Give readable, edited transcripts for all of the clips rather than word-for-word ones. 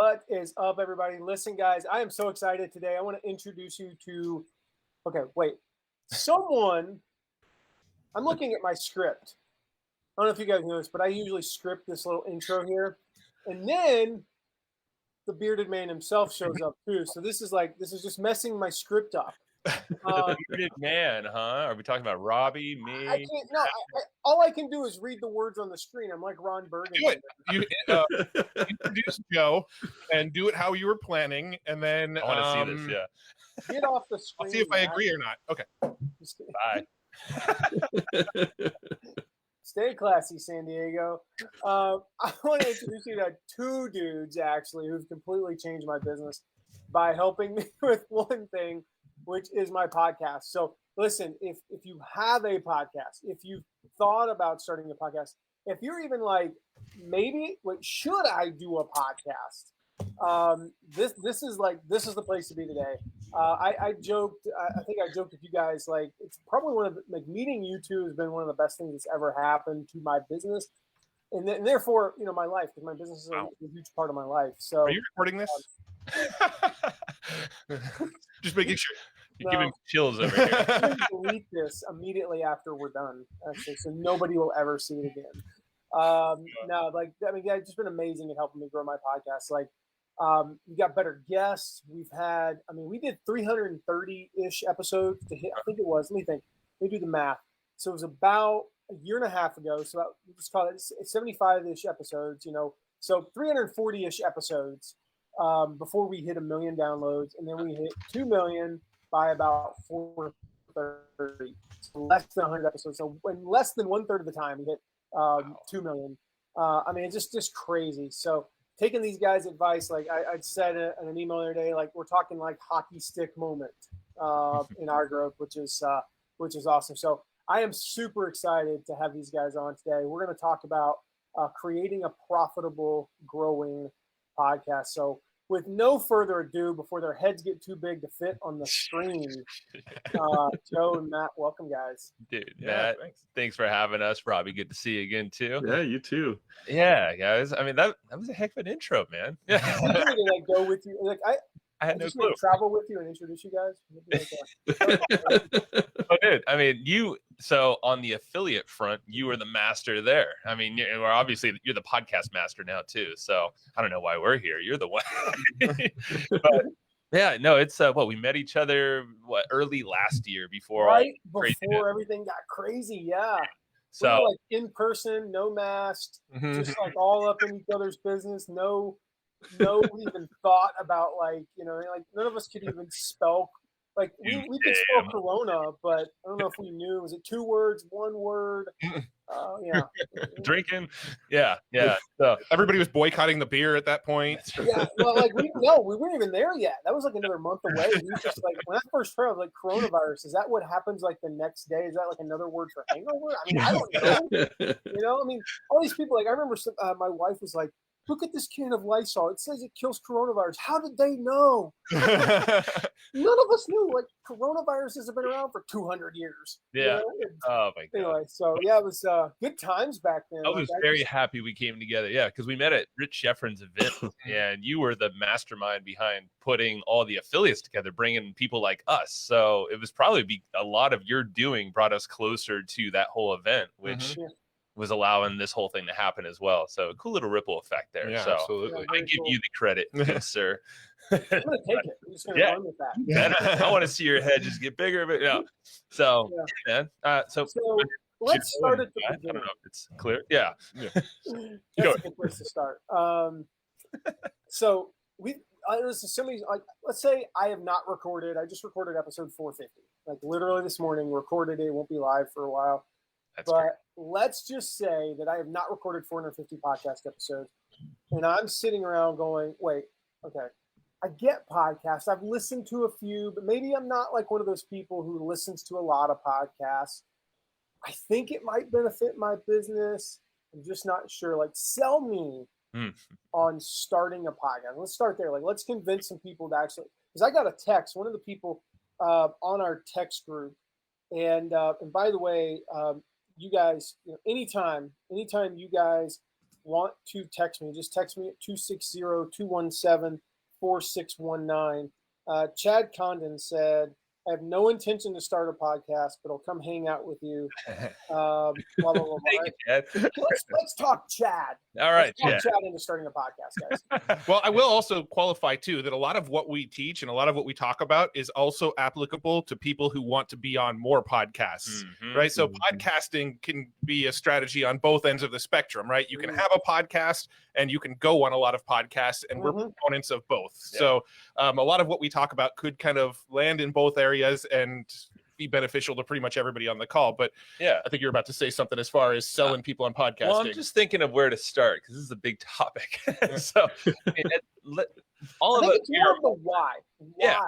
What is up, everybody? Listen, guys, I am so excited today. I want to introduce you to, someone. I'm looking at my script. I don't know if you guys know this, but I usually script this little intro here. And then the bearded man himself shows up too. So this is just messing my script up. The bearded man, huh? Are we talking about Robbie, me? I can't. No, all I can do is read the words on the screen. I'm like Ron Burgundy. Do it. You introduce Joe and do it how you were planning, and then I want to see this. Yeah. Get off the screen. I'll see if I agree or not. Okay. Bye. Stay classy, San Diego. I want to introduce you to two dudes actually who've completely changed my business by helping me with one thing, which is my podcast. So listen, if you have a podcast, if you've thought about starting a podcast, if you're even like, maybe, should I do a podcast? This is the place to be today. I joked, I think I joked with you guys, like, it's probably one of the, like, meeting you two has been one of the best things that's ever happened to my business. And therefore, my life, because my business is a huge part of my life. So are you recording this? Just making sure. You're giving chills over here. I'm going to delete this immediately after we're done, actually, so nobody will ever see it again. It's just been amazing at helping me grow my podcast. Like, we got better guests. We did 330-ish episodes to hit. I think it was. Let me think. Let me do the math. So it was about a year and a half ago. So let's call it 75-ish episodes. So 340-ish episodes before we hit 1 million downloads, and then we hit 2 million by about 430. So less than 100 episodes. So in less than 1/3 of the time, we hit 2 million. It's just crazy. So taking these guys' advice, like I'd said in an email the other day, like we're talking like hockey stick moment in our group, which is awesome. So I am super excited to have these guys on today. We're going to talk about creating a profitable, growing podcast. So with no further ado, before their heads get too big to fit on the screen, Joe and Matt, welcome, guys. Dude, Matt, thanks for having us. Robbie, good to see you again, too. Yeah, you too. Yeah, guys. I mean, that was a heck of an intro, man. Yeah. I'm going to go with you. Like, I had no clue. Travel with you and introduce you guys. Oh, dude. I mean, so on the affiliate front, you were the master there. I mean, you're the podcast master now too. So I don't know why we're here. You're the one. But yeah, no, it's we met each other early last year before everything got crazy. Yeah. So we were like in person, no masks, just like all up in each other's business. No even thought about like none of us could even spell. Like we could spell Corona, but I don't know if we knew. Was it 2 words, 1 word? Yeah. Drinking. Yeah. So everybody was boycotting the beer at that point. Yeah. Well, we weren't even there yet. That was like another month away. We were just like, when I first heard, I was like, coronavirus. Is that what happens like the next day? Is that like another word for hangover? I mean, I don't know. All these people. Like, I remember my wife was like, "Look at this can of Lysol. It says it kills coronavirus." How did they know? None of us knew. Like, coronaviruses have been around for 200 years. Yeah. Oh my god. Anyway, so yeah, it was good times back then. I was very happy we came together. Yeah, because we met at Rich Sheffrin's event, and you were the mastermind behind putting all the affiliates together, bringing people like us. So it was probably a lot of your doing brought us closer to that whole event, which. Was allowing this whole thing to happen as well. So a cool little ripple effect there. Yeah, so absolutely. I give you the credit, yes, sir. I'm gonna take it. I'm just gonna run with that. I want to see your head just get bigger, but yeah. So man. So let's start at the beginning. I don't know if it's clear. Yeah. That's a good place to start. So let's say I have not recorded. I just recorded episode 450. Like literally this morning, recorded it. It won't be live for a while. Let's just say that I have not recorded 450 podcast episodes, and I'm sitting around going, wait, okay, I get podcasts. I've listened to a few, but maybe I'm not like one of those people who listens to a lot of podcasts. I think it might benefit my business. I'm just not sure. Like, sell me on starting a podcast. Let's start there. Like, let's convince some people to actually, because I got a text, one of the people on our text group, and by the way, you guys, anytime you guys want to text me, just text me at 260-217-4619. Chad Condon said, I have no intention to start a podcast, but I'll come hang out with you. Blah, blah, blah, blah. Thank you, Chad. Let's talk Chad. All right, Let's Chad. talk Chad into starting a podcast, guys. Well, I will also qualify too that a lot of what we teach and a lot of what we talk about is also applicable to people who want to be on more podcasts, right? So podcasting can be a strategy on both ends of the spectrum, right? You can have a podcast and you can go on a lot of podcasts, and we're proponents of both. Yeah. So a lot of what we talk about could kind of land in both areas and be beneficial to pretty much everybody on the call. But yeah, I think you're about to say something as far as selling people on podcasting. Well, I'm just thinking of where to start because this is a big topic. So all of it's more of the why. Why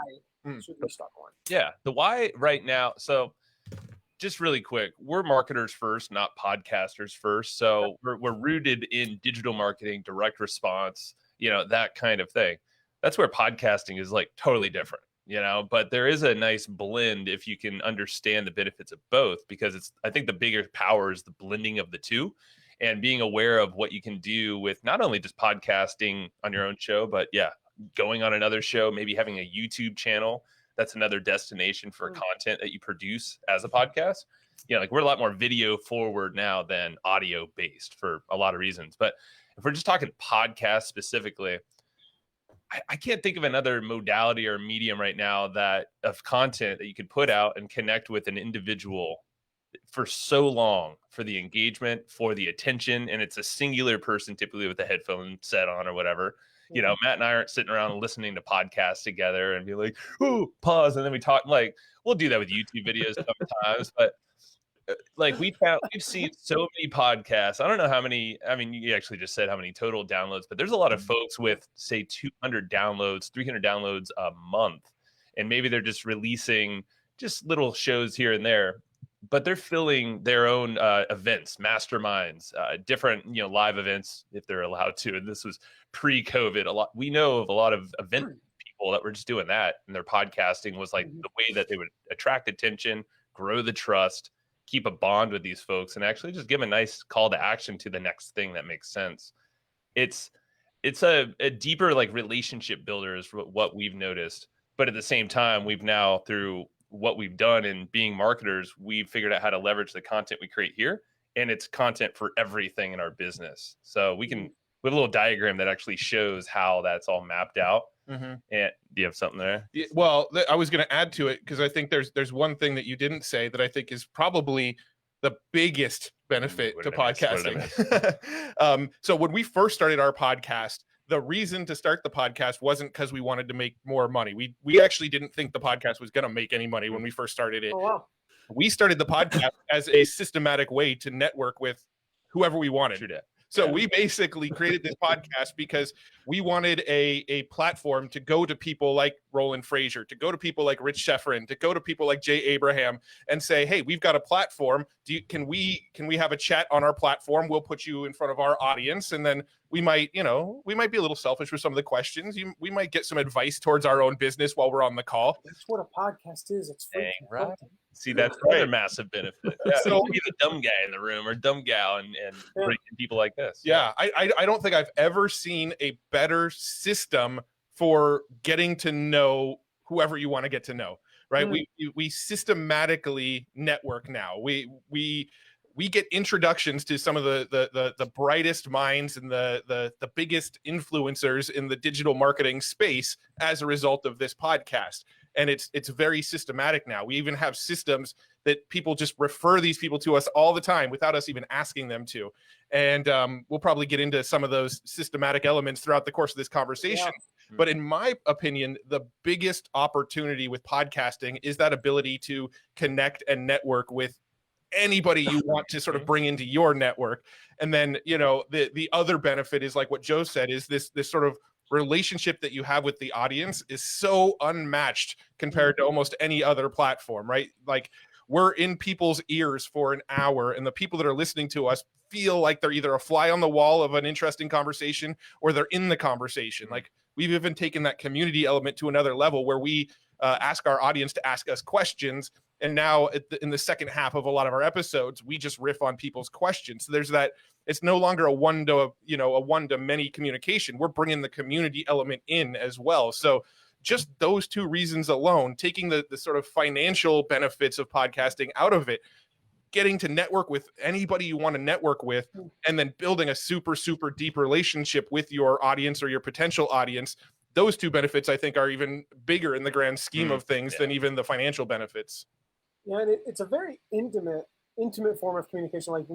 should we start one? Yeah, the why right now. So just really quick, we're marketers first, not podcasters first. So we're rooted in digital marketing, direct response, that kind of thing. That's where podcasting is like totally different. But there is a nice blend if you can understand the benefits of both, because I think the bigger power is the blending of the two and being aware of what you can do with not only just podcasting on your own show, but going on another show, maybe having a YouTube channel. That's another destination for content that you produce as a podcast. We're a lot more video forward now than audio based for a lot of reasons. But if we're just talking podcast specifically, I can't think of another modality or medium right now of content that you could put out and connect with an individual for so long, for the engagement, for the attention. And it's a singular person, typically with a headphone set on or whatever. Matt and I aren't sitting around listening to podcasts together and be like, ooh, pause. And then we talk, we'll do that with YouTube videos sometimes, but we've seen so many podcasts. I don't know how many, you actually just said how many total downloads, but there's a lot of folks with say 200 downloads, 300 downloads a month. And maybe they're just releasing just little shows here and there, but they're filling their own events, masterminds, different, live events if they're allowed to. And this was pre-COVID. We know of a lot of event people that were just doing that, and their podcasting was like the way that they would attract attention, grow the trust, keep a bond with these folks, and actually just give a nice call to action to the next thing that makes sense. It's a deeper relationship builder is what we've noticed. But at the same time, we've now, through what we've done in being marketers, we've figured out how to leverage the content we create here, and it's content for everything in our business. So we have a little diagram that actually shows how that's all mapped out. And do you have something there? Yeah, well, I was going to add to it because I think there's one thing that you didn't say that I think is probably the biggest benefit to podcasting. So when we first started our podcast, the reason to start the podcast wasn't because we wanted to make more money. We actually didn't think the podcast was going to make any money when we first started it. Oh, wow. We started the podcast as a systematic way to network with whoever we wanted. True that. So we basically created this podcast because we wanted a platform to go to people like Roland Frazier, to go to people like Rich Sheffrin, to go to people like Jay Abraham and say, hey, we've got a platform. Can we have a chat on our platform? We'll put you in front of our audience. And then we might be a little selfish with some of the questions. We might get some advice towards our own business while we're on the call. That's what a podcast is. It's free. Right. See, that's another massive benefit. So be the dumb guy in the room or dumb gal and bring in people like this. Yeah, I don't think I've ever seen a better system for getting to know whoever you want to get to know. Right? We systematically network now. We get introductions to some of the brightest minds and the biggest influencers in the digital marketing space as a result of this podcast. And it's very systematic now. We even have systems that people just refer these people to us all the time without us even asking them to. And we'll probably get into some of those systematic elements throughout the course of this conversation. Yeah. But in my opinion, the biggest opportunity with podcasting is that ability to connect and network with anybody you want to sort of bring into your network. And then, the other benefit is like what Joe said, is this sort of relationship that you have with the audience is so unmatched compared to almost any other platform, right? Like, we're in people's ears for an hour, and the people that are listening to us feel like they're either a fly on the wall of an interesting conversation or they're in the conversation. Like, we've even taken that community element to another level where we ask our audience to ask us questions. And now in the second half of a lot of our episodes, we just riff on people's questions. So there's that. It's no longer a one to many communication. We're bringing the community element in as well. So just those two reasons alone, taking the sort of financial benefits of podcasting out of it, getting to network with anybody you want to network with, and then building a super, super deep relationship with your audience or your potential audience. Those two benefits, I think, are even bigger in the grand scheme of things than even the financial benefits. Yeah, and it's a very intimate form of communication. Like,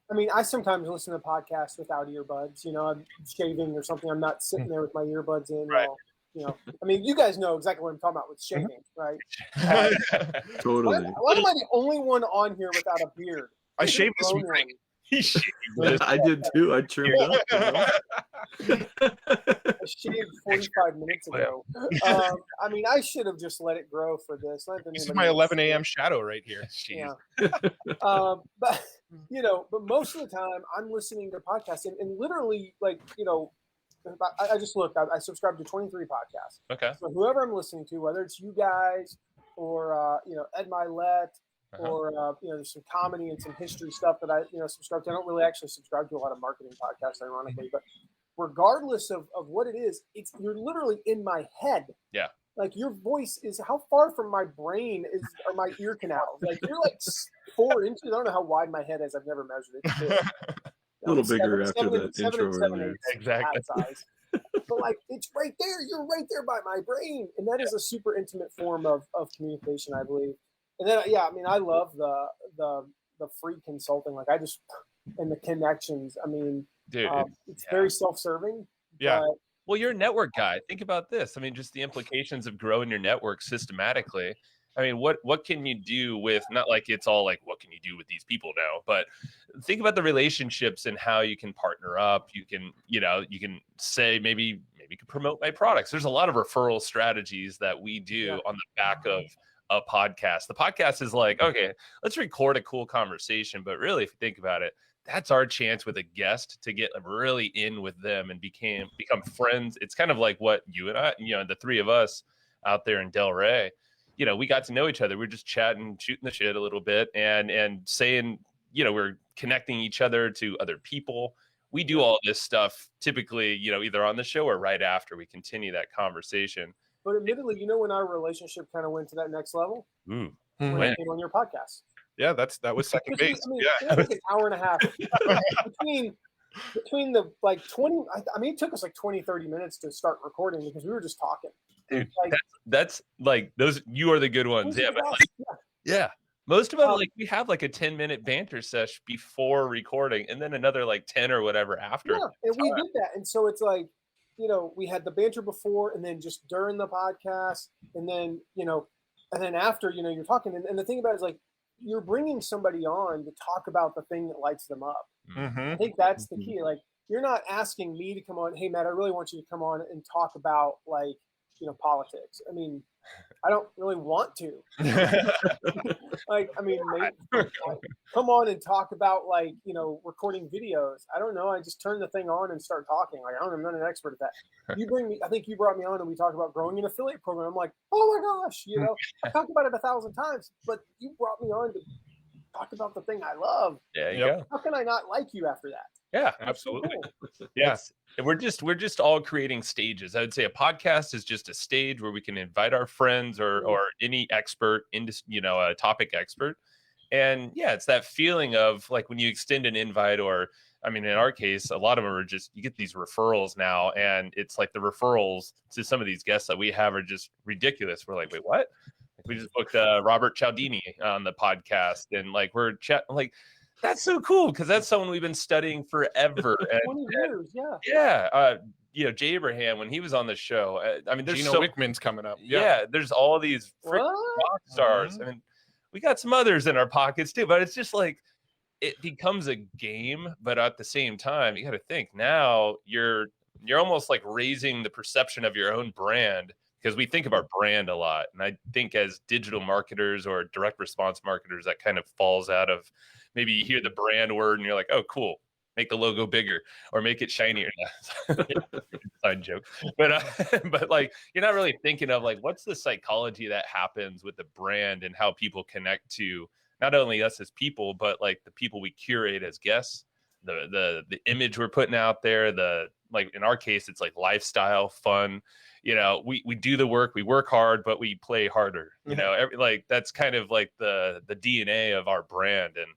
I mean, I sometimes listen to podcasts without earbuds. You know, I'm shaving or something. I'm not sitting there with my earbuds in. Right. While, you know, I mean, you guys know exactly what I'm talking about with shaving, right? Totally. Why am I the only one on here without a beard? I shaved this Grown morning. one. He shaved I did too. I trimmed up. You know? I shaved 45 minutes ago. I mean, I should have just let it grow for this. This is my 11 a.m. shadow right here. Yeah. But, you know, but most of the time I'm listening to podcasts and literally, like, you know, I just looked. I subscribe to 23 podcasts. Okay. So whoever I'm listening to, whether it's you guys or, you know, Ed Milet, or you know, there's some comedy and some history stuff that I, you know, subscribe to. I don't really actually subscribe to a lot of marketing podcasts, ironically, but regardless of what it is, you're literally in my head. Yeah. Like your voice is how far from my brain are my ear canals? Like you're like 4 inches. I don't know how wide my head is. I've never measured it. A little bigger after that intro earlier. Exactly. Size. But like it's right there. You're right there by my brain, and that is a super intimate form of communication, I believe. And then yeah, I mean, I love the free consulting. Like and the connections. I mean, dude, it's very self-serving. Yeah. But, well, you're a network guy. Think about this. I mean, just the implications of growing your network systematically. I mean, what can you do with, not like it's all like, what can you do with these people now? But think about the relationships and how you can partner up. You can, you know, you can say, maybe you can promote my products. There's a lot of referral strategies that we do on the back of a podcast. The podcast is like, okay, let's record a cool conversation. But really, if you think about it, that's our chance with a guest to get really in with them and become friends. It's kind of like what you and I, you know, the three of us out there in Delray, you know, we got to know each other. We're just chatting, shooting the shit a little bit and saying, you know, we're connecting each other to other people. We do all this stuff typically, you know, either on the show or right after we continue that conversation. But admittedly, you know, when our relationship kind of went to that next level, when I came on your podcast. Yeah, that was second base. I mean, it was like an hour and a half between the like 20. I mean, it took us like 20, 30 minutes to start recording because we were just talking. Dude, like, that's like those. You are the good ones. Yeah, but like, yeah. Most of them, like we have like a 10-minute banter sesh before recording, and then another like 10 or whatever after. Yeah, and we did that, and so it's like, you know, we had the banter before, and then just during the podcast, and then you know, and then after, you know, you're talking, and the thing about it is like you're bringing somebody on to talk about the thing that lights them up. I think that's the key. Like you're not asking me to come on. Hey, Matt, I really want you to come on and talk about like, you know, politics. I mean, I don't really want to. Like, I mean, maybe, come on and talk about like, you know, recording videos. I don't know. I just turn the thing on and start talking. Like, I'm not an expert at that. You bring me, I think you brought me on and we talked about growing an affiliate program. I'm like, oh my gosh, you know, I talked about it 1,000 times, but you brought me on to talk about the thing I love. Yeah, you go. How can I not like you after that? Yeah, absolutely. Yes. And we're just all creating stages. I would say a podcast is just a stage where we can invite our friends or any expert into, you know, a topic expert. And yeah, it's that feeling of like when you extend an invite, or I mean, in our case, a lot of them are just, you get these referrals now, and it's like the referrals to some of these guests that we have are just ridiculous. We're like, wait, what? We just booked Robert Cialdini on the podcast, and like we're chatting, like that's so cool because that's someone we've been studying forever. 20 years, yeah. Yeah. You know, Jay Abraham, when he was on the show, I mean, there's Gino Wickman's coming up. Yeah, there's all these freaking rock stars. I mean, we got some others in our pockets too, but it's just like it becomes a game. But at the same time, you got to think now you're almost like raising the perception of your own brand, because we think of our brand a lot. And I think as digital marketers or direct response marketers, that kind of falls out of, maybe you hear the brand word and you're like, oh, cool. make the logo bigger or make it shinier. Side joke, but like you're not really thinking of like what's the psychology that happens with the brand and how people connect to not only us as people, but like the people we curate as guests, the image we're putting out there, the like in our case it's like lifestyle, fun. You know, we do the work, we work hard, but we play harder. You know, like that's kind of like the DNA of our brand. And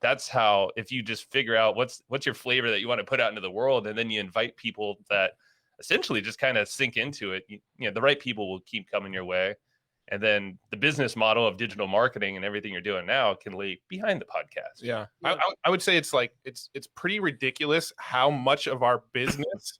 that's how, if you just figure out what's your flavor that you want to put out into the world, and then you invite people that essentially just kind of sink into it, you know, the right people will keep coming your way. And then the business model of digital marketing and everything you're doing now can lay behind the podcast. Yeah. I would say it's like, it's pretty ridiculous how much of our business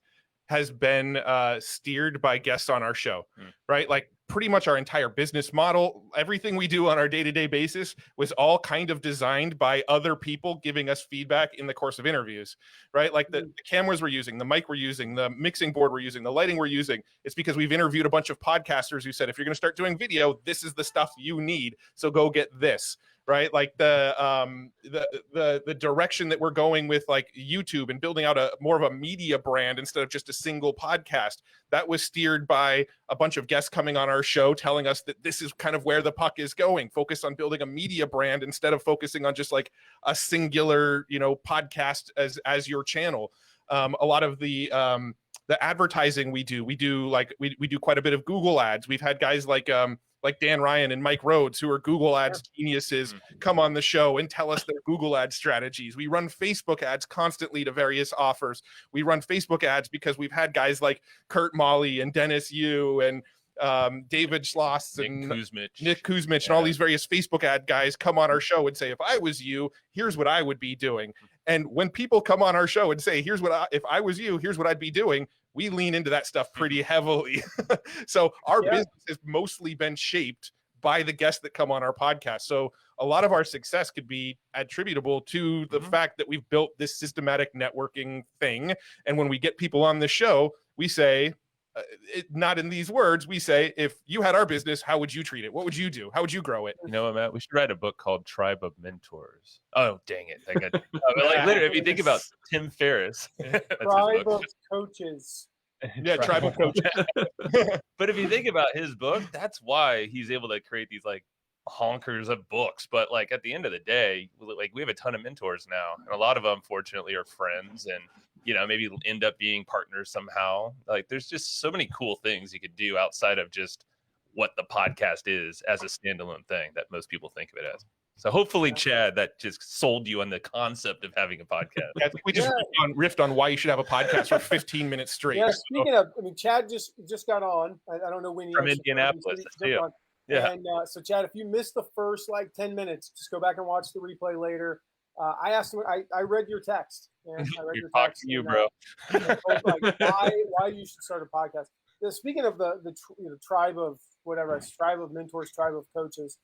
has been steered by guests on our show, right? Like pretty much our entire business model, everything we do on our day-to-day basis was all kind of designed by other people giving us feedback in the course of interviews, right? Like the cameras we're using, the mic we're using, the mixing board we're using, the lighting we're using. It's because we've interviewed a bunch of podcasters who said, if you're going to start doing video, this is the stuff you need. So go get this. Right, like the direction that we're going with like YouTube and building out more of a media brand instead of just a single podcast, that was steered by a bunch of guests coming on our show telling us that this is kind of where the puck is going. Focus on building a media brand instead of focusing on just like a singular, you know, podcast as your channel. A lot of the advertising we do quite a bit of Google ads. We've had guys like Dan Ryan and Mike Rhodes, who are Google ads geniuses, come on the show and tell us their Google ad strategies. We run Facebook ads constantly to various offers. We run Facebook ads because we've had guys like Kurt Molly and Dennis Yu and David Schloss and Nick Kuzmich and all these various Facebook ad guys come on our show and say, if I was you, here's what I would be doing. And when people come on our show and say, if I was you, here's what I'd be doing, we lean into that stuff pretty heavily. So our business has mostly been shaped by the guests that come on our podcast. So a lot of our success could be attributable to the fact that we've built this systematic networking thing. And when we get people on the show, we say, not in these words, we say, if you had our business, how would you treat it? What would you do? How would you grow it? You know what, Matt? We should write a book called Tribe of Mentors. Oh, dang it. But like literally, if you think about Tim Ferriss. Tribe of Coaches. Yeah, Tribe of Coaches. But if you think about his book, that's why he's able to create these like honkers of books. But like at the end of the day, like we have a ton of mentors now, and a lot of them, fortunately, are friends and, you know, maybe end up being partners somehow. Like there's just so many cool things you could do outside of just what the podcast is as a standalone thing that most people think of it as. So hopefully, Chad, that just sold you on the concept of having a podcast. Yeah, we just riffed on why you should have a podcast for 15 minutes straight. Yeah, speaking of, I mean, Chad just got on. I don't know when from Indianapolis. Yeah. And so, Chad, if you missed the first like 10 minutes, just go back and watch the replay later. I asked him. I read your text. And I read your text. You, bro. Like, why you should start a podcast. Speaking of the tribe of whatever, tribe of mentors, tribe of coaches.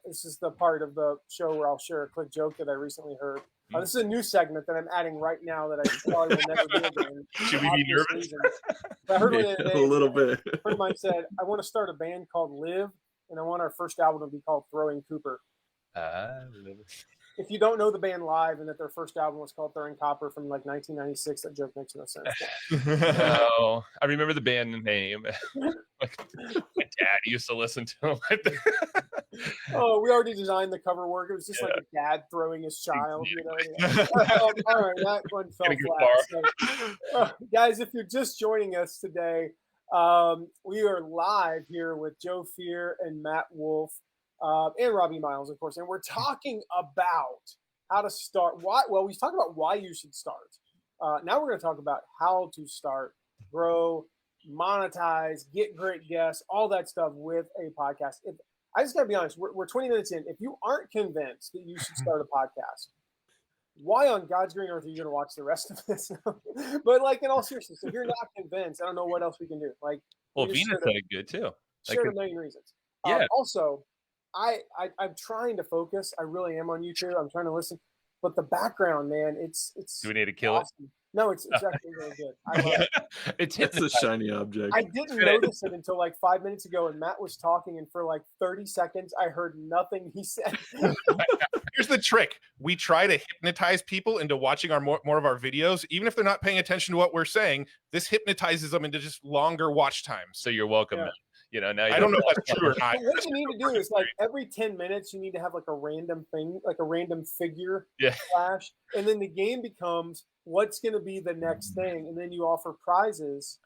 This is the part of the show where I'll share a quick joke that I recently heard. This is a new segment that I'm adding right now that I probably will never do again. Should we be nervous? I heard one the other day, a little bit. A friend of mine said, I want to start a band called Live, and I want our first album to be called Throwing Cooper. If you don't know the band Live and that their first album was called Throwing Copper from like 1996, that joke makes no sense. No, I remember the band name. Like, my dad used to listen to them. Oh, we already designed the cover work. It was just like a dad throwing his child. You know? All right, that one fell flat. So, guys, if you're just joining us today, we are live here with Joe Fier and Matt Wolfe. And Robbie Miles, of course, and we're talking about how to start. We talked about why you should start. Now we're going to talk about how to start, grow, monetize, get great guests, all that stuff with a podcast. I just got to be honest, we're 20 minutes in. If you aren't convinced that you should start a podcast, why on God's green earth are you going to watch the rest of this? But like in all seriousness, if you're not convinced, I don't know what else we can do. Like, well, Venus did good too. Shared a million reasons. Yeah. Also, I'm trying to focus. I really am on YouTube. I'm trying to listen, but the background, man, it's. Do we need to kill awesome. It? No, it's actually really good. I love it. It's a shiny object. I didn't notice it until like 5 minutes ago, and Matt was talking, and for like 30 seconds, I heard nothing he said. Here's the trick. We try to hypnotize people into watching our more of our videos, even if they're not paying attention to what we're saying. This hypnotizes them into just longer watch times. So you're welcome. Yeah. Now I don't know if that's true or not. But what you need to do is like every 10 minutes, you need to have like a random thing, like a random figure flash. And then the game becomes what's going to be the next thing. And then you offer prizes.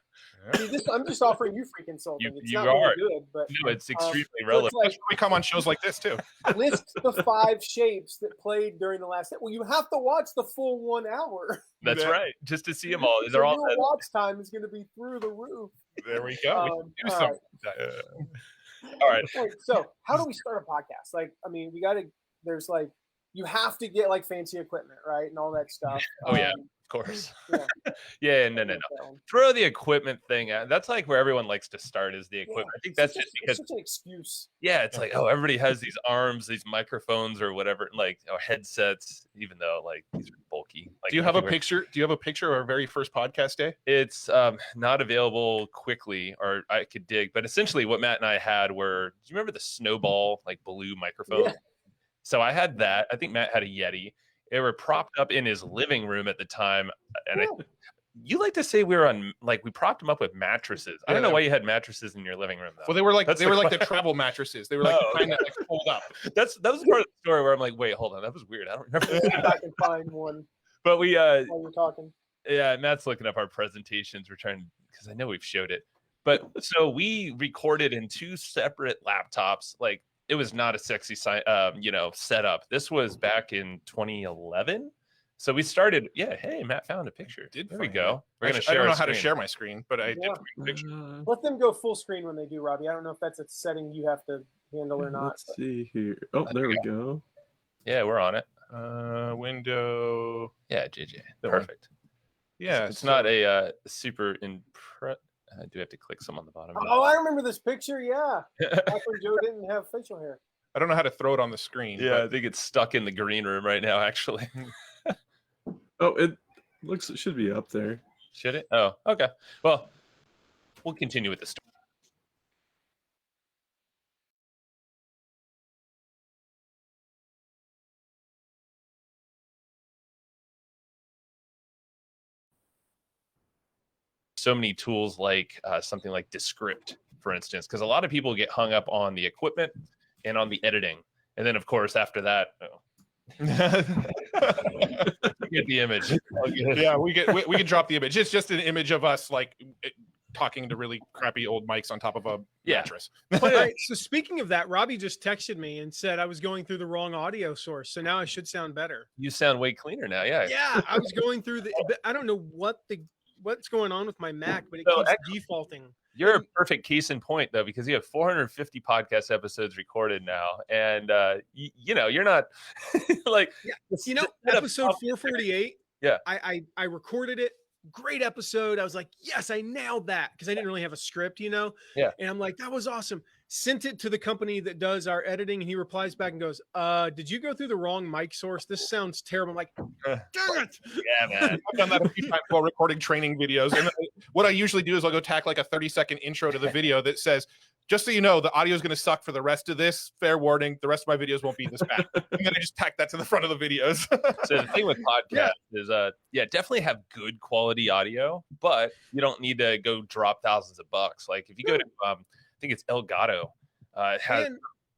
See, I'm just offering you free consulting. It's not really good, but no, it's extremely relevant. So it's Like, we come on shows like this too. List the 5 shapes that played during the last. Well, you have to watch the full 1 hour. That's right, just to see them all. So your watch time is going to be through the roof. There we go. We can do something. All right. So how do we start a podcast? Like, I mean, there's like, you have to get like fancy equipment, right? And all that stuff. Oh, yeah. Of course. Yeah. No. Throw the equipment thing out. That's like where everyone likes to start is the equipment. I think that's just because it's such an excuse. Yeah, it's like, oh, everybody has these arms, these microphones or whatever, like headsets, even though like these are bulky. Like, do you have a picture? Do you have a picture of our very first podcast day? It's not available quickly, or I could dig, but essentially what Matt and I had were, do you remember the Snowball like blue microphone? Yeah. So I had that. I think Matt had a Yeti. They were propped up in his living room at the time. And you like to say we propped them up with mattresses. I don't know why you had mattresses in your living room though. Well, they were like the travel mattresses. They were like kind of like fold up. That was part of the story where I'm like, wait, hold on, that was weird. I don't remember. I can find one. But we while you're talking. Yeah, Matt's looking up our presentations. We're trying because I know we've showed it. But so we recorded in 2 separate laptops. Like it was not a sexy setup. This was back in 2011. So we started. Yeah, hey, Matt found a picture. There we go. We're gonna share. I don't know how to share my screen, but I did Yeah. a picture. Let them go full screen when they do, Robbie. I don't know if that's a setting you have to handle or not. Let's see here. Oh, there we go. Yeah, we're on it. Window. Yeah, JJ. Perfect. Yeah, It's not a super impress. Do we have to click some on the bottom? Oh, I remember this picture. Yeah, back when Joe didn't have facial hair. I don't know how to throw it on the screen. Yeah, but I think it's stuck in the green room right now. Actually. Oh, it should be up there. Should it? Oh, okay. Well, we'll continue with the story. So many tools like something like Descript, for instance, because a lot of people get hung up on the equipment and on the editing. And then, of course, after that, you get the image. Yeah, we can drop the image. It's just an image of us like talking to really crappy old mics on top of a mattress. All right, so speaking of that, Robbie just texted me and said I was going through the wrong audio source. So now I should sound better. You sound way cleaner now. Yeah. Yeah, I was going through I don't know what's going on with my Mac, but it keeps defaulting. You're a perfect case in point, though, because you have 450 podcast episodes recorded now, and you're not like episode 448. Yeah, I recorded it. Great episode. I was like, yes, I nailed that because I didn't really have a script, Yeah, and I'm like, that was awesome. Sent it to the company that does our editing, and he replies back and goes, "Did you go through the wrong mic source? This sounds terrible." I'm like, "Dang it!" Yeah, man. I've done that a few times while recording training videos. And what I usually do is I'll go tack like a 30-second intro to the video that says, "Just so you know, the audio is going to suck for the rest of this. Fair warning, the rest of my videos won't be this bad." And then I just tack that to the front of the videos. So the thing with podcasts is, definitely have good quality audio, but you don't need to go drop thousands of bucks. Like if you go to, I think it's Elgato, it has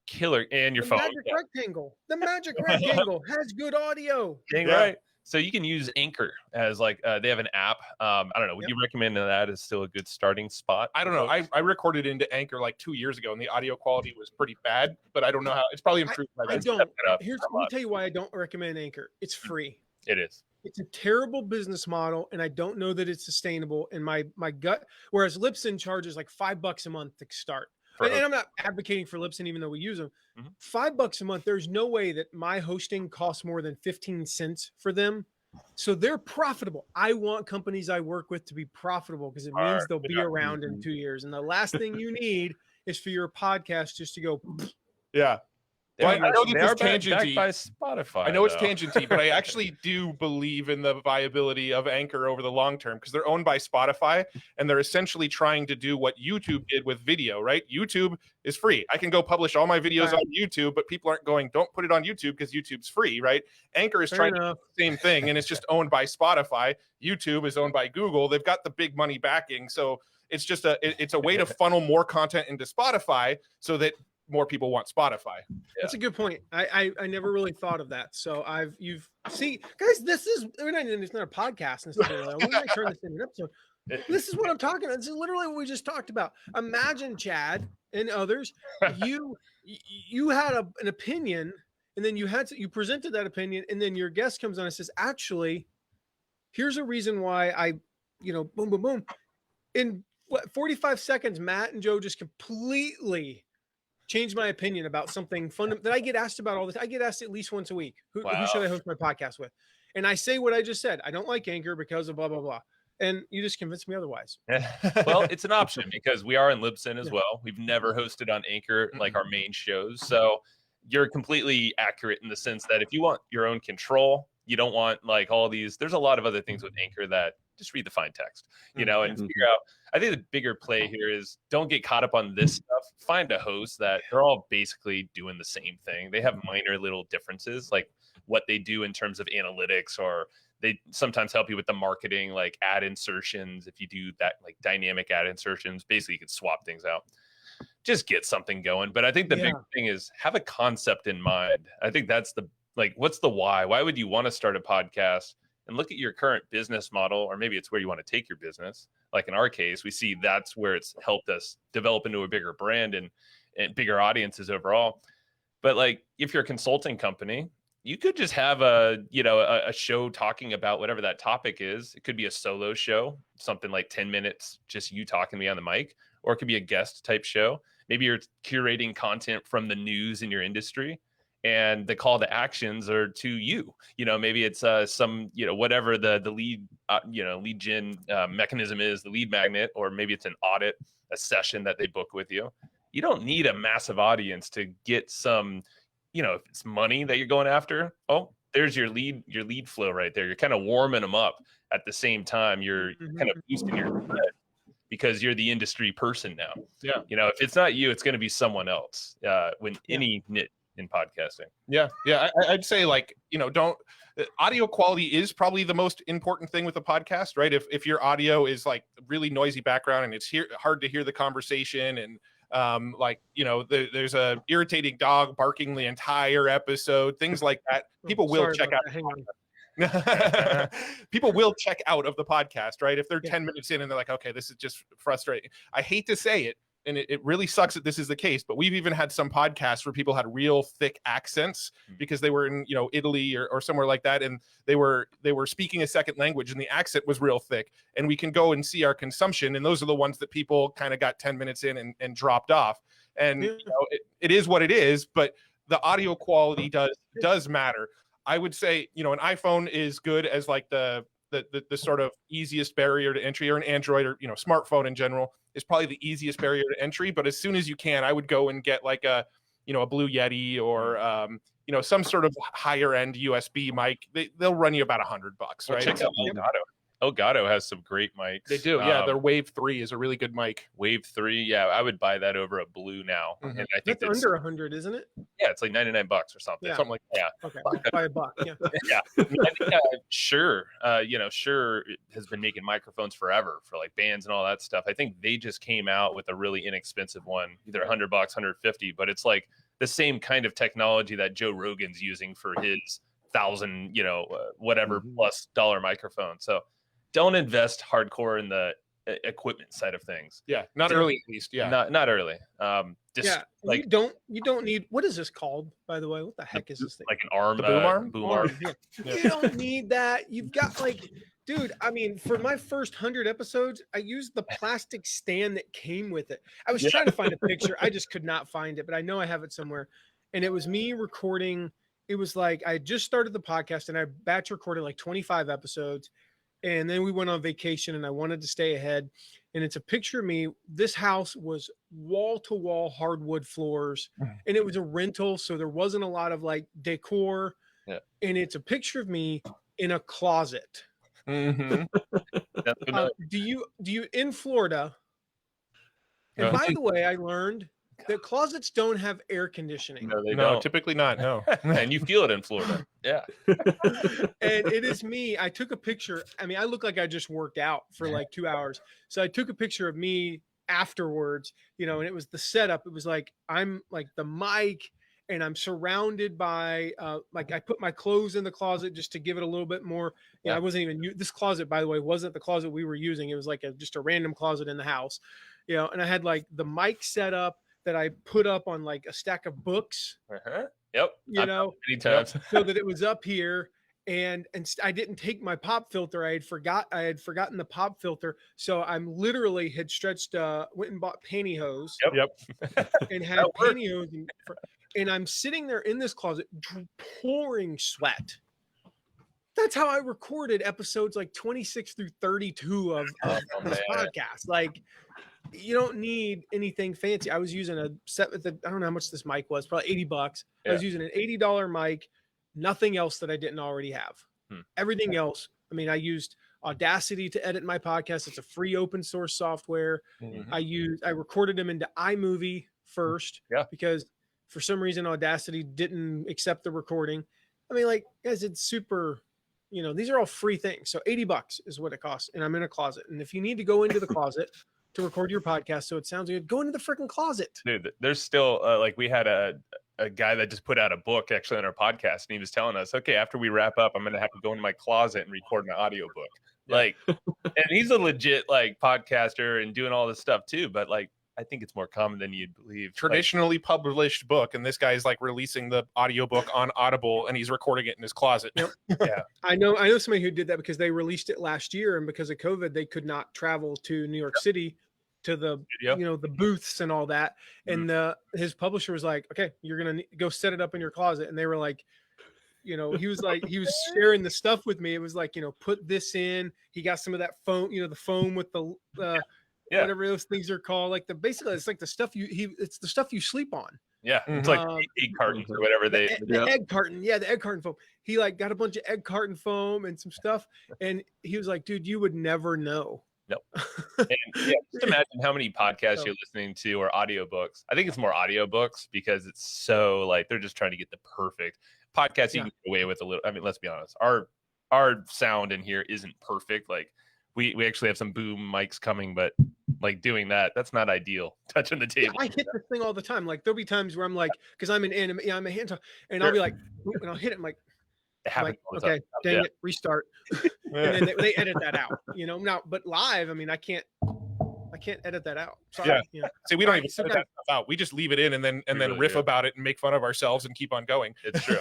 killer and your phone. The magic rectangle has good audio. Dang right. So you can use Anchor as like they have an app. I don't know. Would you recommend that as still a good starting spot? I don't know. I recorded into Anchor like 2 years ago, and the audio quality was pretty bad. But I don't know how it's probably improved. Let me tell you why I don't recommend Anchor. It's free. It is. It's a terrible business model, and I don't know that it's sustainable. And my gut, whereas Libsyn charges like $5 a month to start. And I'm not advocating for Libsyn, even though we use them. $5 a month. There's no way that my hosting costs more than 15 cents for them. So they're profitable. I want companies I work with to be profitable because it means they'll be around in 2 years. And the last thing you need is for your podcast just to go. Yeah. Well, I know that They this are backed tangenty by Spotify. I know it's though. tangenty, but I actually do believe in the viability of Anchor over the long term because they're owned by Spotify and they're essentially trying to do what YouTube did with video, right? YouTube is free. I can go publish all my videos on YouTube, but people aren't going, don't put it on YouTube because YouTube's free, right? Anchor is trying to do the same thing and it's just owned by Spotify. YouTube is owned by Google. They've got the big money backing. So it's just it's a way to funnel more content into Spotify so that more people want Spotify. That's a good point. I never really thought of that. So you've see, guys, it's not a podcast necessarily. We might turn this into an episode. This is what I'm talking about. This is literally what we just talked about. Imagine, Chad and others, you had an opinion, and then you presented that opinion, and then your guest comes on and says, actually, here's a reason why boom, boom, boom. In 45 seconds, Matt and Joe just completely changed my opinion about something fun that I get asked about all this. I get asked at least once a week. Who should I host my podcast with? And I say what I just said. I don't like Anchor because of blah, blah, blah. And you just convinced me otherwise. Well, it's an option because we are in Libsyn as well. We've never hosted on Anchor like our main shows. So you're completely accurate in the sense that if you want your own control, you don't want like all these, there's a lot of other things with Anchor that just read the fine text, and figure out. I think the bigger play here is don't get caught up on this stuff. Find a host that they're all basically doing the same thing. They have minor little differences, like what they do in terms of analytics, or they sometimes help you with the marketing, like ad insertions. If you do that, like dynamic ad insertions, basically you can swap things out. Just get something going. But I think the big thing is have a concept in mind. I think that's what's the why? Why would you want to start a podcast? And look at your current business model, or maybe it's where you want to take your business. Like in our case, we see that's where it's helped us develop into a bigger brand and bigger audiences overall. But like if you're a consulting company, you could just have a show talking about whatever that topic is. It could be a solo show, something like 10 minutes, just you talking to me on the mic, or it could be a guest type show. Maybe you're curating content from the news in your industry, and the call to actions are to you. Maybe it's whatever the lead lead gen mechanism is, the lead magnet, or maybe it's an audit, a session that they book with you. You don't need a massive audience to get some, if it's money that you're going after. Oh, there's your lead flow right there. You're kind of warming them up at the same time. You're kind of boosting your head because you're the industry person now. Yeah. If it's not you, it's going to be someone else. Any niche in podcasting. Yeah. I'd say audio quality is probably the most important thing with a podcast, right? If your audio is like really noisy background and it's hard to hear the conversation, and there's a irritating dog barking the entire episode, things like that, people will check out. People will check out of the podcast, right? If they're 10 minutes in and they're like, okay, this is just frustrating. I hate to say it, and it really sucks that this is the case, but we've even had some podcasts where people had real thick accents because they were in, Italy or somewhere like that. And they were speaking a second language and the accent was real thick, and we can go and see our consumption. And those are the ones that people kind of got 10 minutes in and dropped off. And it is what it is, but the audio quality does matter. I would say, an iPhone is good as like the sort of easiest barrier to entry, or an Android, or smartphone in general is probably the easiest barrier to entry. But as soon as you can, I would go and get like a Blue Yeti, or some sort of higher end USB mic. They'll run you about $100, right? Check out Elgato. Elgato has some great mics. They do, yeah. Their Wave 3 is a really good mic. Wave 3, yeah. I would buy that over a Blue now. And I think that's under 100, isn't it? Yeah, it's like $99 or something. Something like that. Okay, buy $1. Yeah. Yeah. I think, Shure has been making microphones forever for like bands and all that stuff. I think they just came out with a really inexpensive one, either $100, $150, but it's like the same kind of technology that Joe Rogan's using for his $1,000, plus dollar microphone. So don't invest hardcore in the equipment side of things. Yeah, not early at least. Yeah, not early. You don't need. What is this called, by the way? What the heck is this thing? Like an arm, boom arm. Boom arm. Yeah. You don't need that. You've got dude. I mean, for my first 100 episodes, I used the plastic stand that came with it. I was trying to find a picture. I just could not find it, but I know I have it somewhere. And it was me recording. It was like I just started the podcast and I batch recorded like 25 episodes. And then we went on vacation and I wanted to stay ahead. and it's a picture of me. This house was wall to wall hardwood floors, and it was a rental, so there wasn't a lot of like decor. Yeah. And it's a picture of me in a closet. Mm-hmm. Do you in Florida? And by the way, I learned that closets don't have air conditioning. No, they No, don't. typically not. No. And you feel it in Florida. Yeah. And it is me. I took a picture. I mean, I look like I just worked out for like 2 hours. So I took a picture of me afterwards, you know, and it was the setup. It was like I'm like the mic, and I'm surrounded by like I put my clothes in the closet just to give it a little bit more. You know, I wasn't even this closet, by the way, wasn't the closet we were using. It was like just a random closet in the house, you know. And I had like the mic set up that I put up on like a stack of books. Yep. You know, many times. so that it was up here. And I didn't take my pop filter. I had forgotten the pop filter. So I'm literally had stretched, went and bought pantyhose. Yep. And had pantyhose. And I'm sitting there in this closet pouring sweat. That's how I recorded episodes like 26 through 32 of this podcast. Like, you don't need anything fancy. I was using a set with I don't know how much this mic was, probably $80. I was using an $80 mic, nothing else that I didn't already have. Everything else. I mean, I used Audacity to edit my podcast. It's a free open source software. I recorded them into iMovie first because for some reason Audacity didn't accept the recording. I mean, like, guys, it's super, you know, these are all free things. So $80 is what it costs. And I'm in a closet. And if you need to go into the closet to record your podcast so it sounds good, go into the freaking closet. Dude, there's still like we had a guy that just put out a book actually on our podcast, and he was telling us, okay, after we wrap up, I'm gonna have to go into my closet and record my audiobook. Like, and he's a legit like podcaster and doing all this stuff too, but like I think it's more common than you'd believe. Traditionally published book, and this guy's like releasing the audiobook on Audible, and he's recording it in his closet. Yeah. I know somebody who did that because they released it last year, and because of COVID, they could not travel to New York City to the you know, the booths and all that. And his publisher was like, okay, you're gonna go set it up in your closet. And they were like, you know, he was sharing the stuff with me. It was like, you know, put this in. He got some of that foam, you know, the foam with the whatever those things are called. Like basically it's like the stuff it's the stuff you sleep on. Yeah, it's like egg cartons or whatever the egg carton. Yeah, the egg carton foam. He like got a bunch of egg carton foam and some stuff, and he was like, "Dude, you would never know." Nope. And just imagine how many podcasts you're listening to or audiobooks. I think it's more audiobooks because it's so like they're just trying to get the perfect podcast. You can get away with a little. I mean, let's be honest. Our sound in here isn't perfect. Like we actually have some boom mics coming, but like doing that's not ideal. Touching the table. I hit this thing all the time. Like there'll be times where I'm like, because I'm an anime, I'm a hand talk, and I'll be like, and I'll hit it. I'm like, okay, dang it, restart. And then they edit that out, you know. Now, but live, I mean, I can't edit that out. Sorry. Yeah. See, we don't even edit that stuff out. We just leave it in and then riff about it and make fun of ourselves and keep on going. It's true.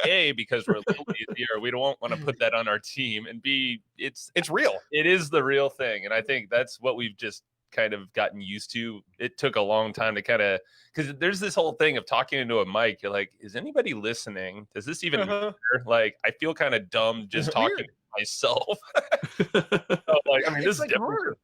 A, because we're a little easier. We don't want to put that on our team. And B, it's real. It is the real thing. And I think that's what we've just kind of gotten used to. It took a long time to kind of, because there's this whole thing of talking into a mic. You're like, is anybody listening? Does this even matter? Like, I feel kind of dumb just talking to myself. So, like, I mean, this is different. We're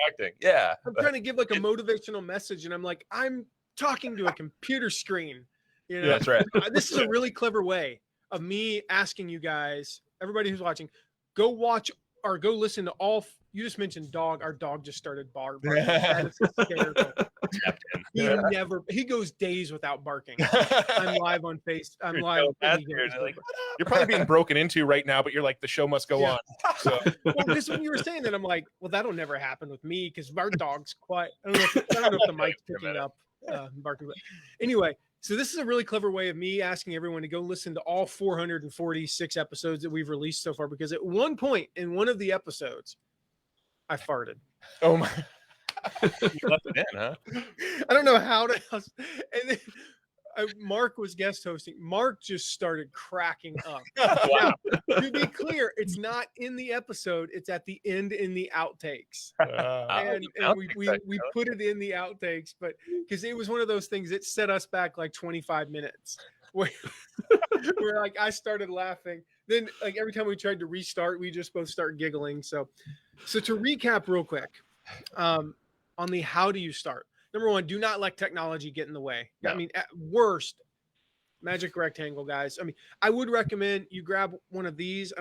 interacting. Yeah. I'm trying to give like a motivational message, and I'm like, I'm talking to a computer screen. You know, that's right. This is a really clever way of me asking you guys, everybody who's watching, go watch or go listen to all. You just mentioned dog. Our dog just started barking. That is hysterical. He goes days without barking. I'm live on Face. I'm live. You're probably being broken into right now, but you're like, the show must go on. So this when you were saying that, I'm like, well, that'll never happen with me because our dog's quiet. I don't know if the mic's picking up barking. But anyway, so this is a really clever way of me asking everyone to go listen to all 446 episodes that we've released so far, because at one point in one of the episodes, I farted. Oh my! You left it in, huh? I don't know how to. And then Mark was guest hosting. Mark just started cracking up. Wow. Now, to be clear, it's not in the episode. It's at the end in the outtakes. And we put it in the outtakes, but because it was one of those things, it set us back like 25 minutes. Where like I started laughing. Then like every time we tried to restart, we just both start giggling. So to recap real quick, on the how do you start. Number one, do not let technology get in the way. No. I mean, at worst, magic rectangle, guys. I mean, I would recommend you grab one of these.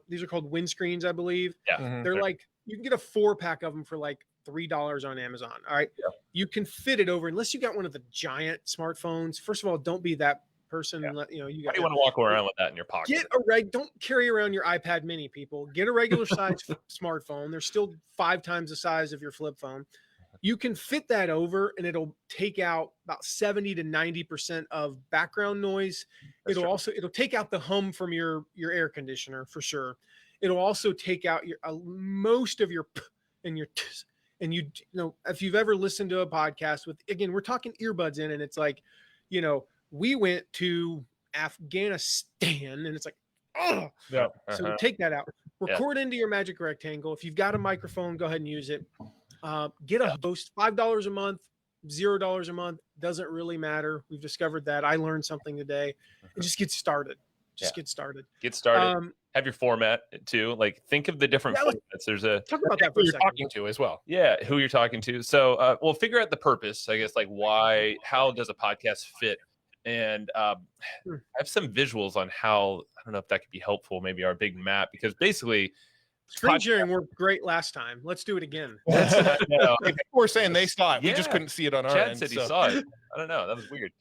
These are called windscreens, I believe. Yeah. Mhm. They're like, you can get a 4-pack of them for like $3 on Amazon. All right. Yeah. You can fit it over, unless you got one of the giant smartphones. First of all, don't be that person. Yeah. You know, you Why got do you want to walk around with that in your pocket? don't carry around your iPad mini, people. Get a regular size smartphone. They're still 5 times the size of your flip phone. You can fit that over and it'll take out about 70 to 90% of background noise. That's true. It'll take out the hum from your air conditioner for sure. It'll also take out your most of your p and your ts. And you know, if you've ever listened to a podcast with, again, we're talking earbuds in, and it's like, you know, we went to Afghanistan and it's like, oh, Yeah. so take that out. Record into your magic rectangle. If you've got a microphone, go ahead and use it. Get a host, $5 a month, $0 a month. Doesn't really matter. We've discovered that. I learned something today. And just get started. Get started. Get started. Have your format too. Like, think of the different formats. There's a talk about that who for a you're second. talking to as well. Yeah, who you're talking to. So, we'll figure out the purpose, I guess, like why, how does a podcast fit? And I have some visuals on how, I don't know if that could be helpful, maybe our big map, because basically screen sharing worked great last time. Let's do it again. No. People were saying they saw it. We just Yeah. couldn't see it on our Chad end. said he so saw it. I don't know. That was weird.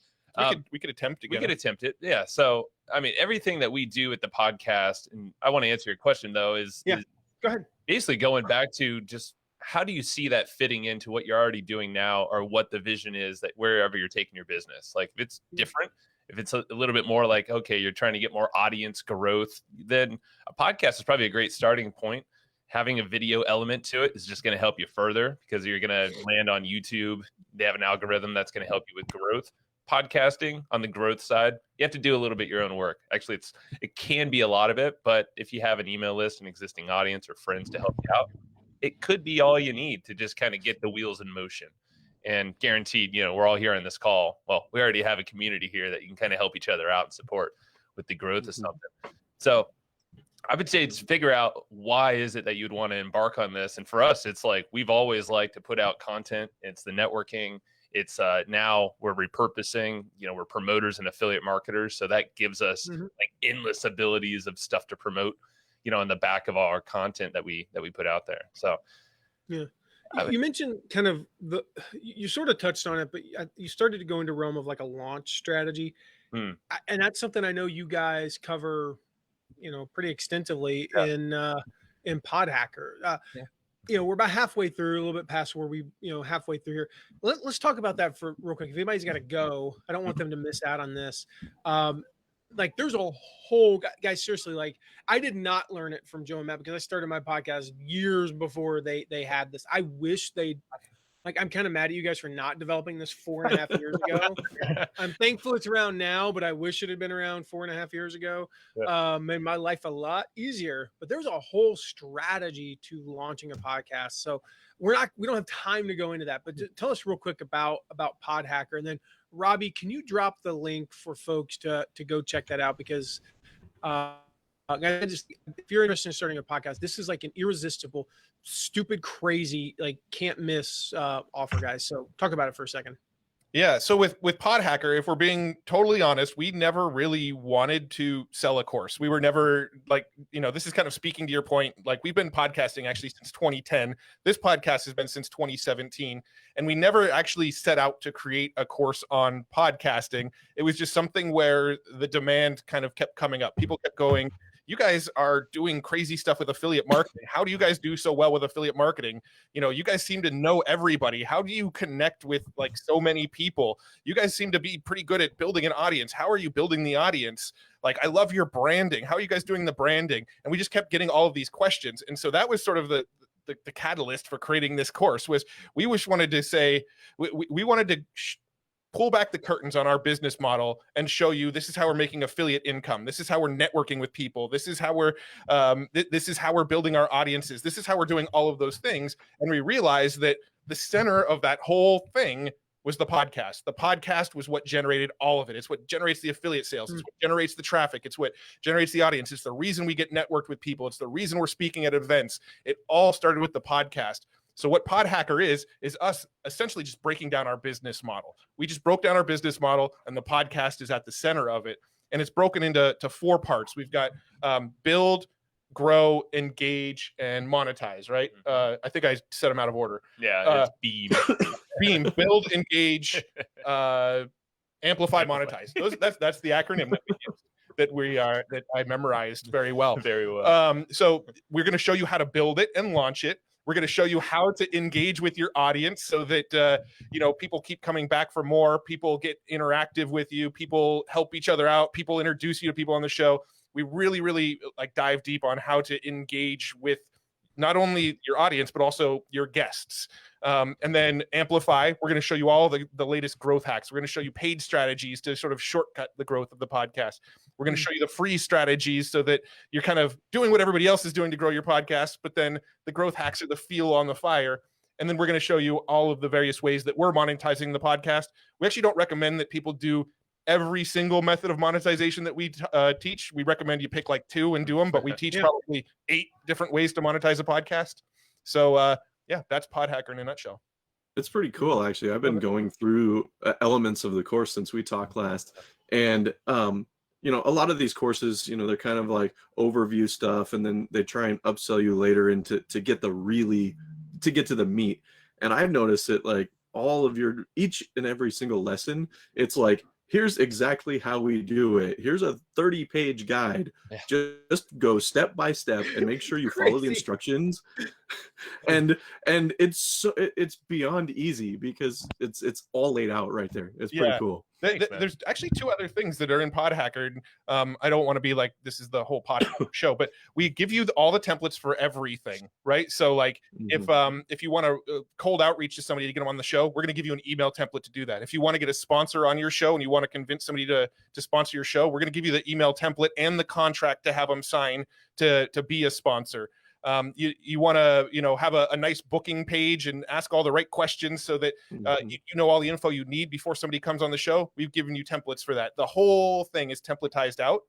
we could attempt We again. could attempt it. Yeah. So, I mean, everything that we do at the podcast, and I want to answer your question though, is go ahead. Basically going back to just how do you see that fitting into what you're already doing now, or what the vision is that wherever you're taking your business. Like, if it's different, if it's a little bit more like, okay, you're trying to get more audience growth, then a podcast is probably a great starting point. Having a video element to it is just going to help you further, because you're going to land on YouTube. They have an algorithm that's going to help you with growth. Podcasting on the growth side, you have to do a little bit your own work. Actually, it can be a lot of it, but if you have an email list, an existing audience, or friends to help you out, it could be all you need to just kind of get the wheels in motion. And guaranteed, you know, we're all here on this call. Well, we already have a community here that you can kind of help each other out and support with the growth of something. So I would say it's figure out why is it that you'd want to embark on this. And for us, it's like, we've always liked to put out content. It's the networking. It's now we're repurposing, you know, we're promoters and affiliate marketers. So that gives us like endless abilities of stuff to promote, you know, in the back of our content that we put out there. So, yeah. You mentioned kind of you sort of touched on it, but you started to go into realm of like a launch strategy. And that's something I know you guys cover, you know, pretty extensively in PodHacker. You know, we're about halfway through, a little bit past where we, you know, halfway through here. Let's talk about that for real quick. If anybody's got to go, I don't want them to miss out on this. Like, there's a whole, guys, seriously, like, I did not learn it from Joe and Matt, because I started my podcast years before they had this. I wish they'd, like, I'm kind of mad at you guys for not developing this 4.5 years ago. I'm thankful it's around now, but I wish it had been around 4.5 years ago. Made my life a lot easier. But there's a whole strategy to launching a podcast. So we don't have time to go into that. But tell us real quick about PodHacker, and then Robbie, can you drop the link for folks to go check that out? Because if you're interested in starting a podcast, this is like an irresistible, stupid, crazy, like can't miss offer, guys. So talk about it for a second. Yeah. So with PodHacker, if we're being totally honest, we never really wanted to sell a course. We were never like, you know, this is kind of speaking to your point. Like, we've been podcasting actually since 2010. This podcast has been since 2017. And we never actually set out to create a course on podcasting. It was just something where the demand kind of kept coming up. People kept going, you guys are doing crazy stuff with affiliate marketing. How do you guys do so well with affiliate marketing? You know, you guys seem to know everybody. How do you connect with like so many people? You guys seem to be pretty good at building an audience. How are you building the audience? Like, I love your branding. How are you guys doing the branding? And we just kept getting all of these questions. And so that was sort of the catalyst for creating this course. Was we just wanted to say, we wanted to pull back the curtains on our business model and show you this is how we're making affiliate income. This is how we're networking with people. This is how we're building our audiences. This is how we're doing all of those things. And we realized that the center of that whole thing was the podcast. The podcast was what generated all of it. It's what generates the affiliate sales. It's what generates the traffic. It's what generates the audience. It's the reason we get networked with people. It's the reason we're speaking at events. It all started with the podcast. So what PodHacker is us essentially just breaking down our business model. We just broke down our business model, and the podcast is at the center of it. And it's broken into 4 parts. We've got build, grow, engage, and monetize, right? I think I said them out of order. Yeah, it's beam. Beam, build, engage, amplify, monetize. That's the acronym that we use, that I memorized very well. Very well. So we're going to show you how to build it and launch it. We're going to show you how to engage with your audience so that people keep coming back for more. People get interactive with you. People help each other out. People introduce you to people on the show. We really, really dive deep on how to engage with not only your audience, but also your guests. And then amplify, we're going to show you all the latest growth hacks. We're going to show you paid strategies to sort of shortcut the growth of the podcast. We're going to show you the free strategies so that you're kind of doing what everybody else is doing to grow your podcast, but then the growth hacks are the fuel on the fire. And then we're going to show you all of the various ways that we're monetizing the podcast. We actually don't recommend that people do every single method of monetization that we teach. We recommend you pick 2 and do them, but we teach probably 8 different ways to monetize a podcast. So that's PodHacker in a nutshell. It's pretty cool, actually. I've been going through elements of the course since we talked last, and a lot of these courses, they're kind of like overview stuff, and then they try and upsell you later into to get to the meat. And I've noticed that all of each and every single lesson, it's like, here's exactly how we do it. Here's a 30-page guide. Yeah. Just go step by step and make sure you follow the instructions. and it's beyond easy because it's all laid out right there. It's pretty cool. There's actually 2 other things that are in PodHacker. I don't want to be like, this is the whole PodHacker show, but we give you all the templates for everything, right? So if you want to cold outreach to somebody to get them on the show, we're going to give you an email template to do that. If you want to get a sponsor on your show and you want to convince somebody to sponsor your show, we're going to give you the email template and the contract to have them sign to be a sponsor. You want to have a nice booking page and ask all the right questions so that you know all the info you need before somebody comes on the show. We've given you templates for that. The whole thing is templatized out.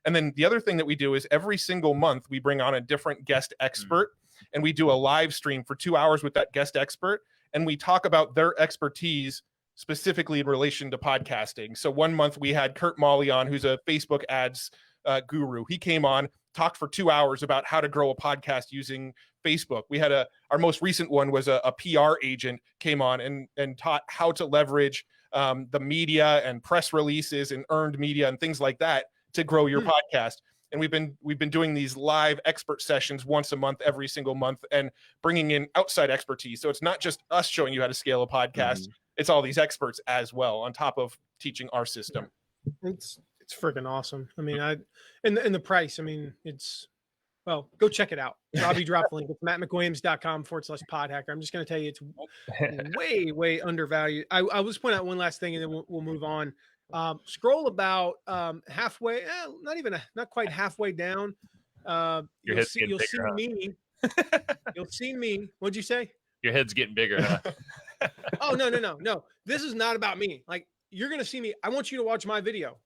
And then the other thing that we do is every single month we bring on a different guest expert, and we do a live stream for 2 hours with that guest expert, and we talk about their expertise specifically in relation to podcasting. So one month we had Kurt Molly on, who's a Facebook ads guru. He came on, talked for 2 hours about how to grow a podcast using Facebook. We had our most recent one was a PR agent came on and taught how to leverage the media and press releases and earned media and things like that to grow your podcast. And we've been doing these live expert sessions once a month, every single month, and bringing in outside expertise. So it's not just us showing you how to scale a podcast. It's all these experts as well on top of teaching our system. It's freaking awesome. I mean, and the price, I mean, go check it out. Robbie dropped the link. It's mattmcwilliams.com/podhacker. I'm just going to tell you, it's way, way undervalued. I will just point out one last thing and then we'll move on. Scroll about halfway, not quite halfway down. Your head's getting bigger, me. You'll see me. What'd you say? Your head's getting bigger, huh? Oh, no. This is not about me. You're going to see me. I want you to watch my video.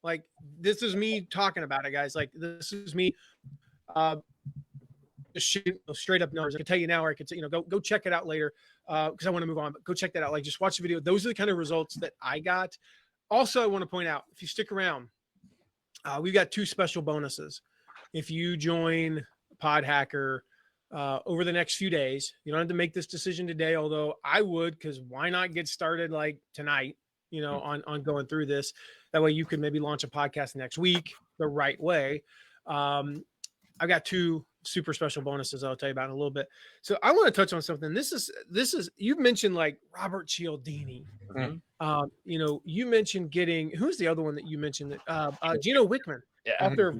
This is me talking about it, guys. This is me just shoot straight up numbers. I can tell you now, or I could say, go check it out later because I want to move on. But go check that out. Just watch the video. Those are the kind of results that I got. Also, I want to point out, if you stick around, we've got 2 special bonuses. If you join PodHacker over the next few days, you don't have to make this decision today, although I would, because why not get started tonight, on going through this. That way you could maybe launch a podcast next week the right way. I've got 2 super special bonuses I'll tell you about in a little bit. So I want to touch on something. This is you've mentioned Robert Cialdini. You mentioned who's the other one that you mentioned that Gino Wickman, author of,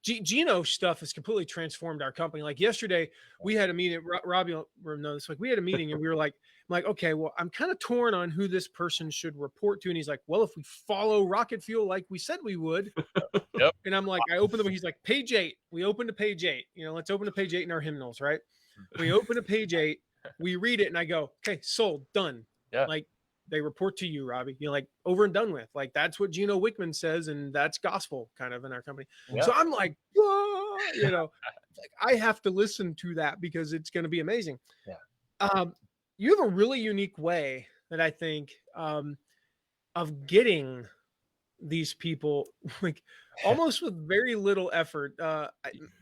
Gino stuff has completely transformed our company. Yesterday we had a meeting, Robbie will know this, we had a meeting and we were I'm like, okay, well, I'm kind of torn on who this person should report to. And he's like, well, if we follow Rocket Fuel, like we said we would. Yep. And I'm like, I opened the book. He's like, page 8. We open to page 8. Let's open to page 8 in our hymnals, right? We open to page 8. We read it and I go, okay, sold, done. Yeah. They report to you, Robbie. Over and done with. That's what Gino Wickman says, and that's gospel kind of in our company. Yeah. So I'm like, whoa, I have to listen to that because it's going to be amazing. Yeah. You have a really unique way that I think of getting these people like almost with very little effort. I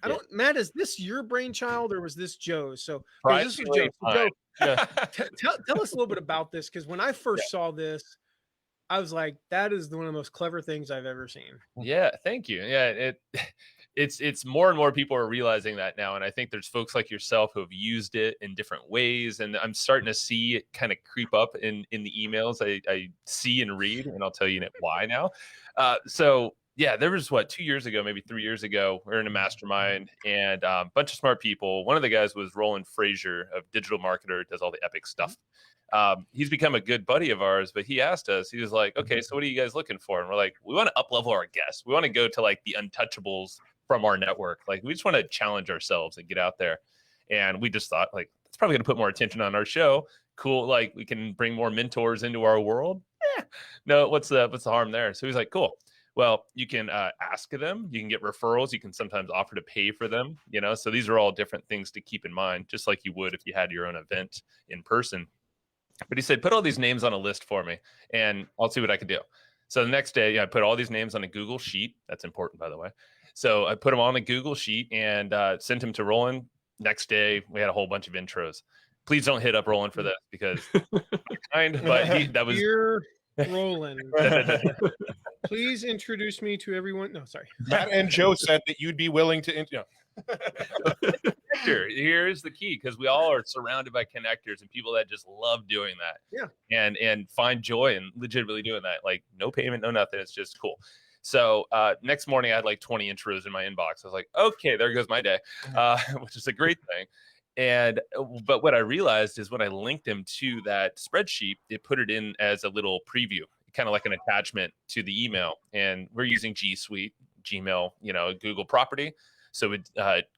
don't, Matt, is this your brainchild or was this Joe's? So this was Joe. So Joe, Yeah. tell us a little bit about this, because when I first saw this, I was like, that is one of the most clever things I've ever seen. Yeah, thank you. Yeah, it's more and more people are realizing that now, and I think there's folks like yourself who have used it in different ways, and I'm starting to see it kind of creep up in the emails I see and read, and I'll tell you why now. So yeah, there was 2 years ago, maybe 3 years ago, we we're in a mastermind, and a bunch of smart people. One of the guys was Roland Frazier of Digital Marketer, does all the epic stuff. He's become a good buddy of ours, but he asked us, he was like, okay, so what are you guys looking for? And we're like, we want to up level our guests. We want to go to like the untouchables from our network. Like, we just want to challenge ourselves and get out there. And we just thought, like, it's probably going to put more attention on our show. Cool. Like, we can bring more mentors into our world. No, what's the harm there? So he's like, cool. Well, you can ask them, you can get referrals, you can sometimes offer to pay for them, so these are all different things to keep in mind, just like you would if you had your own event in person. But he said, put all these names on a list for me, and I'll see what I can do. So the next day, I put all these names on a Google Sheet. That's important, by the way. So I put them on a Google Sheet and sent them to Roland. Next day, we had a whole bunch of intros. Please don't hit up Roland for this, because that was Dear Roland. Please introduce me to everyone. No, sorry. Matt and Joe said that you'd be willing to. Here's the key, because we all are surrounded by connectors and people that just love doing that. Yeah. And find joy in legitimately doing that. Like, no payment, no nothing. It's just cool. So next morning I had like 20 intros in my inbox. I was like, okay, there goes my day, which is a great thing. But what I realized is when I linked them to that spreadsheet, it put it in as a little preview, kind of like an attachment to the email. And we're using G Suite, Gmail, Google property. So with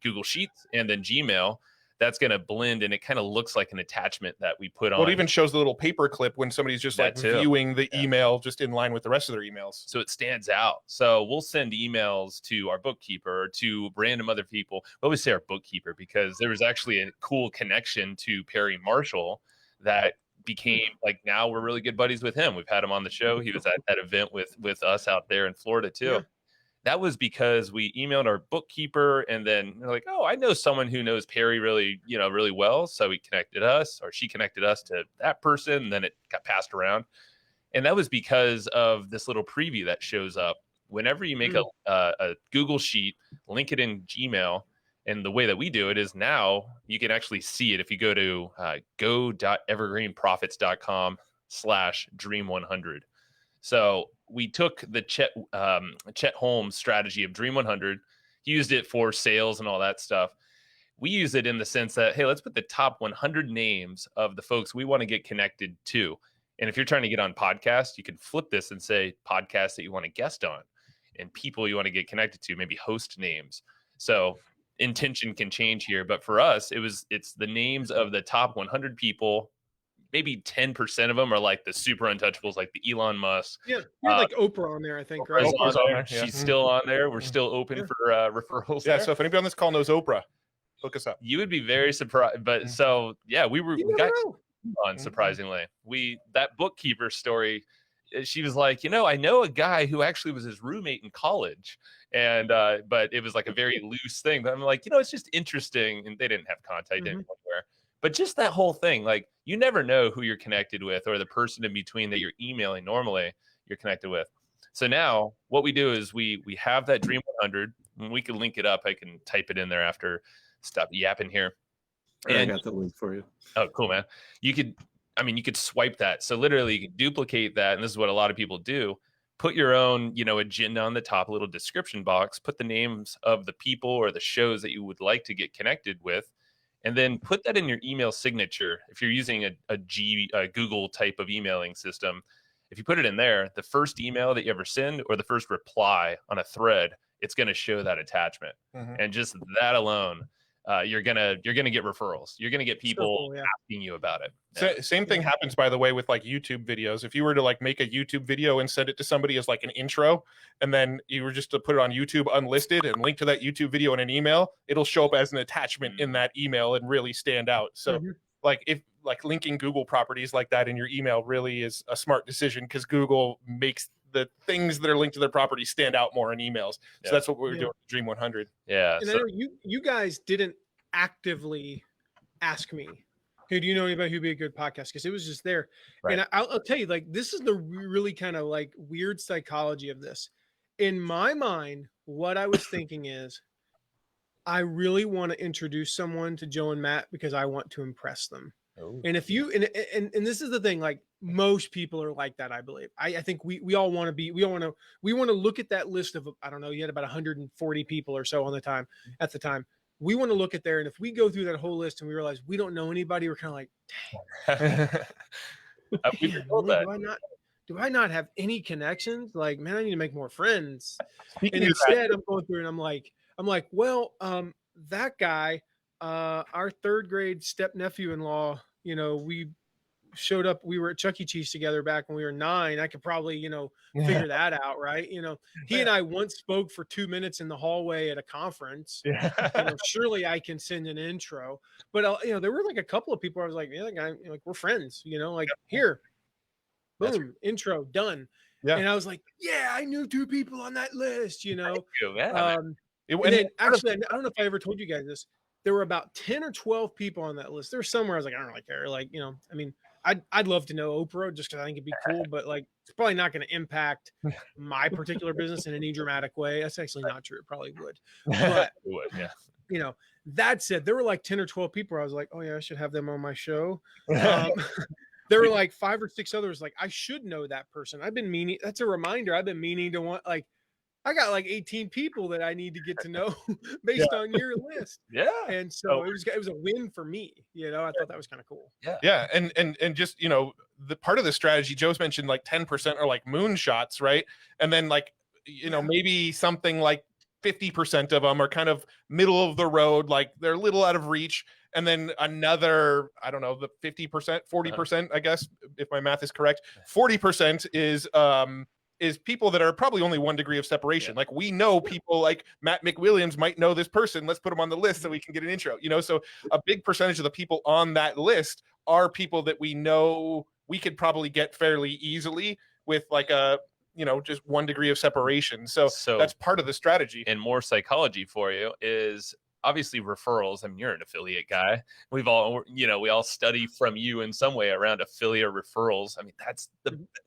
Google Sheets and then Gmail, that's going to blend, and it kind of looks like an attachment that we put on. Well, it even shows the little paper clip when somebody's just viewing the email just in line with the rest of their emails. So it stands out. So we'll send emails to our bookkeeper or to random other people. We always say our bookkeeper because there was actually a cool connection to Perry Marshall that became like, now we're really good buddies with him. We've had him on the show. He was at that event with us out there in Florida too. Yeah. That was because we emailed our bookkeeper, and then they're like, oh, I know someone who knows Perry really, really well. So he connected us, or she connected us to that person, and then it got passed around. And that was because of this little preview that shows up whenever you make a Google Sheet, link it in Gmail. And the way that we do it is now you can actually see it. If you go to go.evergreenprofits.com/dream100. So we took the Chet Holmes strategy of Dream 100, used it for sales and all that stuff. We use it in the sense that, hey, let's put the top 100 names of the folks we want to get connected to. And if you're trying to get on podcasts, you can flip this and say podcasts that you want to guest on and people you want to get connected to, maybe host names. So intention can change here. But for us, it's the names of the top 100 people. Maybe 10% of them are like the super untouchables, like the Elon Musk. Yeah, you're like Oprah on there, I think, right? Oprah's on there. Yeah. She's still on there. We're still open for referrals. Yeah, there. so if anybody on this call knows Oprah, look us up. You would be very surprised. But so, yeah, we got on, surprisingly. That bookkeeper story, she was like, I know a guy who actually was his roommate in college. And but it was like a very loose thing. But I'm like, it's just interesting. And they didn't have contact anywhere. But just that whole thing, like, you never know who you're connected with or the person in between that you're emailing normally you're connected with. So now what we do is we have that Dream 100, and we can link it up. I can type it in there after stop yapping here. And I got the link for you. Oh, cool, man. You could swipe that. So literally you can duplicate that. And this is what a lot of people do. Put your own, agenda on the top, a little description box, put the names of the people or the shows that you would like to get connected with. And then put that in your email signature. If you're using a Google type of emailing system, if you put it in there, the first email that you ever send or the first reply on a thread, it's going to show that attachment. And just that alone, you're gonna get referrals. You're gonna get people asking you about it. Same thing happens, by the way, with like YouTube videos. If you were to like make a YouTube video and send it to somebody as like an intro, and then you were just to put it on YouTube unlisted and link to that YouTube video in an email, it'll show up as an attachment in that email and really stand out. So like if like linking Google properties like that in your email really is a smart decision, because Google makes the things that are linked to their property stand out more in emails. So that's what we were doing with Dream 100. Yeah. And I know you guys didn't actively ask me, hey, do you know anybody who'd be a good podcast? Because it was just there. Right. And I'll tell you, like, this is the really kind of like weird psychology of this. In my mind, what I was thinking is, I really want to introduce someone to Joe and Matt because I want to impress them. Oh. And if you and this is the thing, like most people are like that, I believe. I think we all want to be, we want to look at that list of, I don't know, you had about 140 people or so at the time. We want to look at there, and if we go through that whole list and we realize we don't know anybody, we're kind of like, dang, We've been told that. do I not have any connections? Like, man, I need to make more friends. Speaking And of that, instead, I'm going through and I'm like, well, that guy, our third grade step nephew-in-law, you know, we showed up, we were at Chuck E. Cheese together back when we were 9. I could probably, you know, figure that out, right? You know, he and I once spoke for 2 minutes in the hallway at a conference. You know, surely I can send an intro. But you know, there were like a couple of people I was like, yeah, that guy, you know, like, we're friends, you know, like, here, boom, intro done. Yeah. And I was like, yeah, I knew 2 people on that list, you know. Man. And then actually, I don't know if I ever told you guys this. There were about 10 or 12 people on that list. There's somewhere I was like, I don't really care. Like, you know, I mean, I'd love to know Oprah just because I think it'd be cool, but like, it's probably not going to impact my particular business in any dramatic way. That's actually not true. It probably would. But, It would, yeah. you know, that said, there were like 10 or 12 people where I was like, oh yeah, I should have them on my show. There were like 5 or 6 others. Like, I should know that person. I've been meaning, that's a reminder. I've been meaning to want, like, I got like 18 people that I need to get to know based on your list. Yeah. And so it was a win for me. You know, I thought that was kind of cool. Yeah. And just, you know, the part of the strategy, Joe's mentioned like 10% are like moonshots, right? And then like, you know, maybe something like 50% of them are kind of middle of the road, like they're a little out of reach. And then another, I don't know, the 50%, 40%, I guess, if my math is correct, 40% is people that are probably only 1 degree of separation. Like, we know people like Matt McWilliams might know this person. Let's put him on the list so we can get an intro, you know? So a big percentage of the people on that list are people that we know we could probably get fairly easily with like a, you know, just 1 degree of separation. So that's part of the strategy. And more psychology for you is obviously referrals. I mean, you're an affiliate guy. We've all, you know, we all study from you in some way around affiliate referrals. I mean,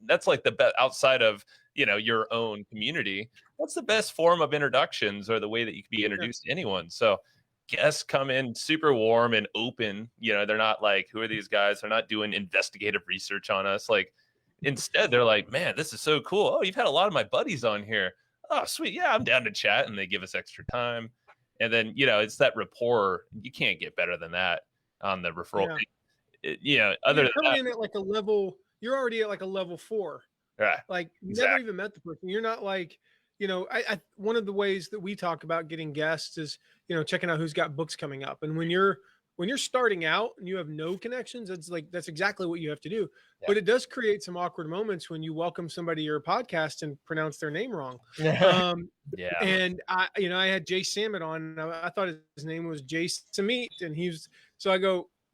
that's like the best outside of, you know, your own community. That's the best form of introductions, or the way that you can be introduced to anyone. So guests come in super warm and open. You know, they're not like, who are these guys? They're not doing investigative research on us. Like, instead, they're like, man, this is so cool. Oh, you've had a lot of my buddies on here. Oh, sweet. Yeah, I'm down to chat. And they give us extra time. And then, you know, it's that rapport. You can't get better than that on the referral. You know, other than coming that, in at like a level, you're already at like a level 4. right? Like, you never even met the person. You're not like, you know, I one of the ways that we talk about getting guests is, you know, checking out who's got books coming up. And when you're starting out and you have no connections, it's like, that's exactly what you have to do. Yeah. But it does create some awkward moments when you welcome somebody to your podcast and pronounce their name wrong. And I had Jay Samit on. I thought his name was Jay Samit, and